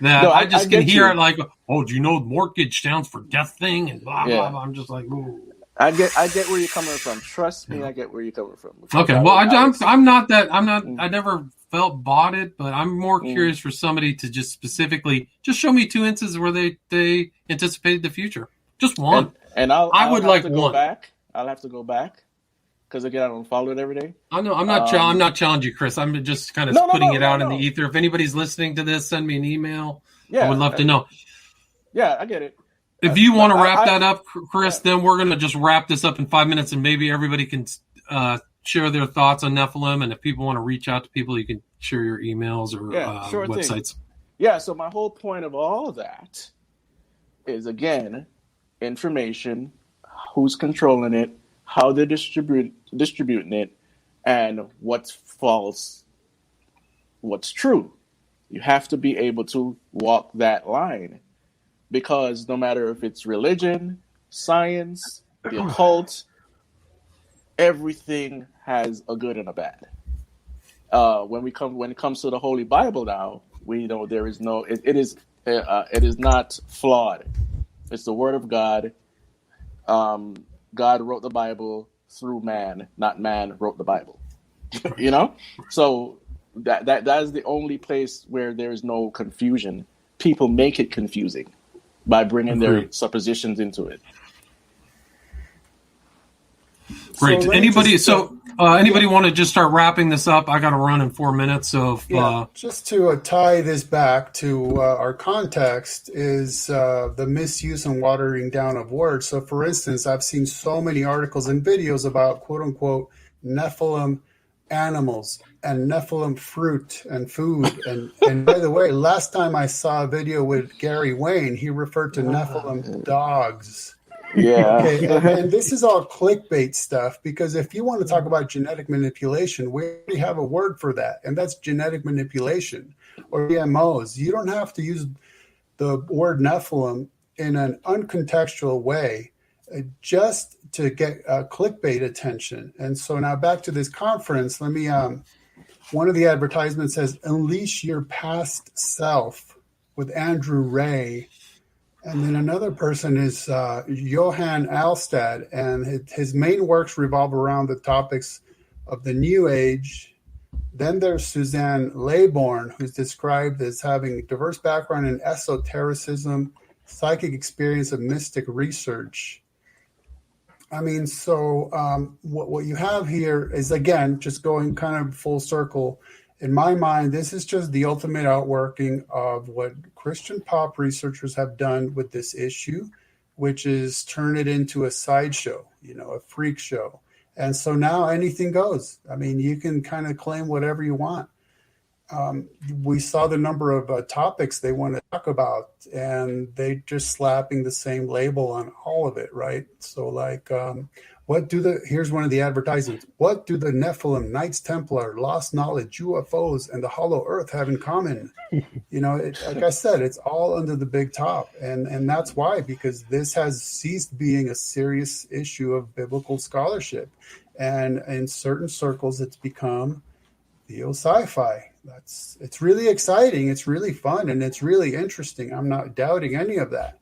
that I just can hear it like, oh, do you know mortgage stands for death thing and blah blah blah. I'm just like, ooh. I get where you're coming from. Trust me, I get where you're coming from. Okay, well, I'm not that. I never felt bought it, but I'm more curious for somebody to just specifically just show me 2 instances where they anticipated the future. Just one. And I would like to go back. I'll have to go back because again, I don't follow it every day. I know. I'm not challenging you, Chris. I'm just kind of putting it out in the ether. If anybody's listening to this, send me an email. Yeah, I would love to know. Yeah, I get it. If you want to wrap that up, Chris, then we're going to just wrap this up in 5 minutes, and maybe everybody can share their thoughts on Nephilim. And if people want to reach out to people, you can share your emails or websites. Thing. Yeah, so my whole point of all that is, again, information, who's controlling it, how they're distributing it, and what's false, what's true. You have to be able to walk that line. Because no matter if it's religion, science, the occult, everything has a good and a bad. When it comes to the Holy Bible now, we know there is no. It is not flawed. It's the Word of God. God wrote the Bible through man, not man wrote the Bible. You know, so that is the only place where there is no confusion. People make it confusing by bringing their suppositions into it. Great. Anybody want to just start wrapping this up? I got to run in 4 minutes. So just to tie this back to our context is the misuse and watering down of words. So, for instance, I've seen so many articles and videos about quote unquote Nephilim animals and Nephilim fruit and food. And by the way, last time I saw a video with Gary Wayne, he referred to Nephilim dogs. Yeah. Okay, and this is all clickbait stuff, because if you want to talk about genetic manipulation, we already have a word for that, and that's genetic manipulation or GMOs. You don't have to use the word Nephilim in an uncontextual way just to get clickbait attention. And so now back to this conference, let me one of the advertisements says, "Unleash your past self" with Andrew Ray. And then another person is Johann Alstad, and his main works revolve around the topics of the New Age. Then there's Suzanne Laybourne, who's described as having a diverse background in esotericism, psychic experience, and mystic research. I mean, so what you have here is, again, just going kind of full circle. In my mind, this is just the ultimate outworking of what Christian pop researchers have done with this issue, which is turn it into a sideshow, a freak show. And so now anything goes. I mean, you can kind of claim whatever you want. We saw the number of topics they want to talk about, and they just slapping the same label on all of it, right? So like, here's one of the advertisements. What do the Nephilim, Knights Templar, Lost Knowledge, UFOs, and the Hollow Earth have in common? Like I said, it's all under the big top. And that's why, because this has ceased being a serious issue of biblical scholarship. And in certain circles, it's become Theo-SciFi. It's really exciting. It's really fun. And it's really interesting. I'm not doubting any of that.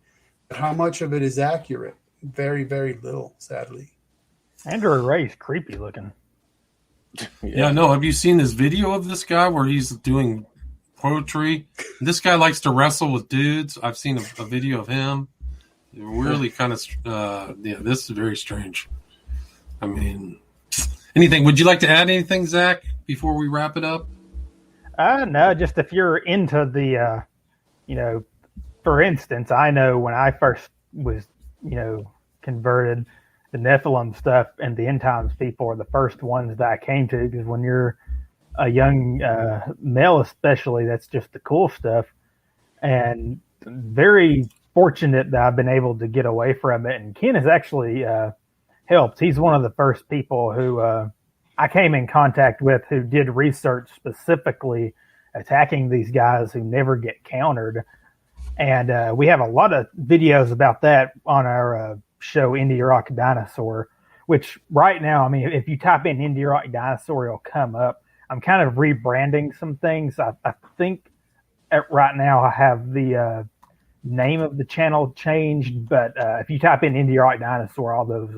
But how much of it is accurate? Very, very little, sadly. Andrew Ray's creepy looking. Yeah, no. Have you seen this video of this guy where he's doing poetry? This guy likes to wrestle with dudes. I've seen a video of him. Really kind of, this is very strange. I mean, anything? Would you like to add anything, Zach, before we wrap it up? No, just if you're into the, for instance, I know when I first was, converted, the Nephilim stuff and the end times people are the first ones that I came to, because when you're a young male especially, that's just the cool stuff. And very fortunate that I've been able to get away from it. And Ken has actually helped. He's one of the first people who I came in contact with who did research specifically attacking these guys who never get countered. And we have a lot of videos about that on our show, Indie Rock Dinosaur, which right now, I mean, if you type in Indie Rock Dinosaur, it'll come up. I'm kind of rebranding some things. I think right now I have the name of the channel changed, but if you type in Indie Rock Dinosaur, all those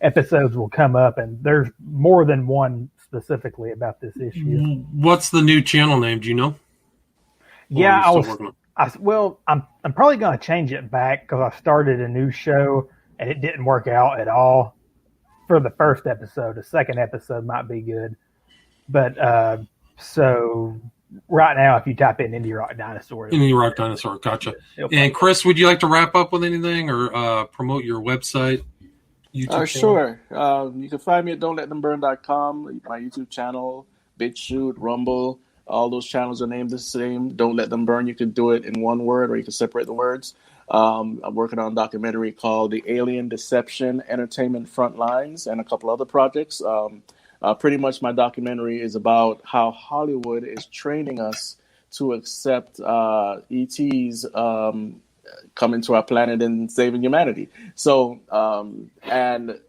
episodes will come up, and there's more than one specifically about this issue. What's the new channel name? Do you know? Yeah, I'm probably going to change it back because I started a new show and it didn't work out at all for the first episode. The second episode might be good, but so right now, if you type in Indie Rock Dinosaur, gotcha. And Chris, would you like to wrap up with anything or promote your website? Sure. You can find me at don'tletthemburn.com, my YouTube channel, BitChute, Rumble. All those channels are named the same. Don't Let Them Burn. You can do it in one word, or you can separate the words. I'm working on a documentary called The Alien Deception Entertainment Frontlines and a couple other projects. Pretty much my documentary is about how Hollywood is training us to accept ETs coming to our planet and saving humanity. So, and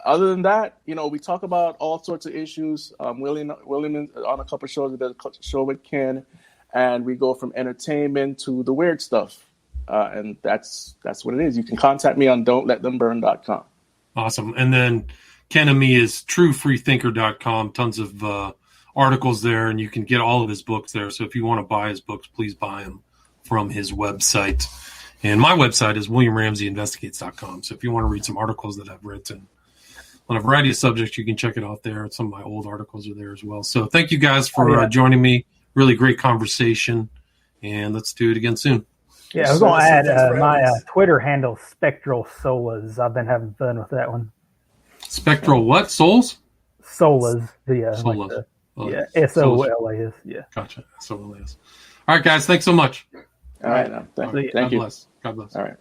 other than that, we talk about all sorts of issues. William on a couple of shows, we did a show with Ken, and we go from entertainment to the weird stuff. And that's what it is. You can contact me on don'tletthemburn.com. Awesome. And then Ken and me is truefreethinker.com. Tons of articles there, and you can get all of his books there. So if you want to buy his books, please buy them from his website. And my website is williamramseyinvestigates.com. So if you want to read some articles that I've written on a variety of subjects, you can check it out there. Some of my old articles are there as well. So thank you guys for joining me. Really great conversation. And let's do it again soon. Yeah, I was going to add my Twitter handle, Spectral Solas. I've been having fun with that one. Spectral what? Souls? Solas. Solas. S-O-L-A-S. Yeah. Gotcha. S-O-L-A-S. All right, guys. Thanks so much. All right. Thank you. God bless. All right.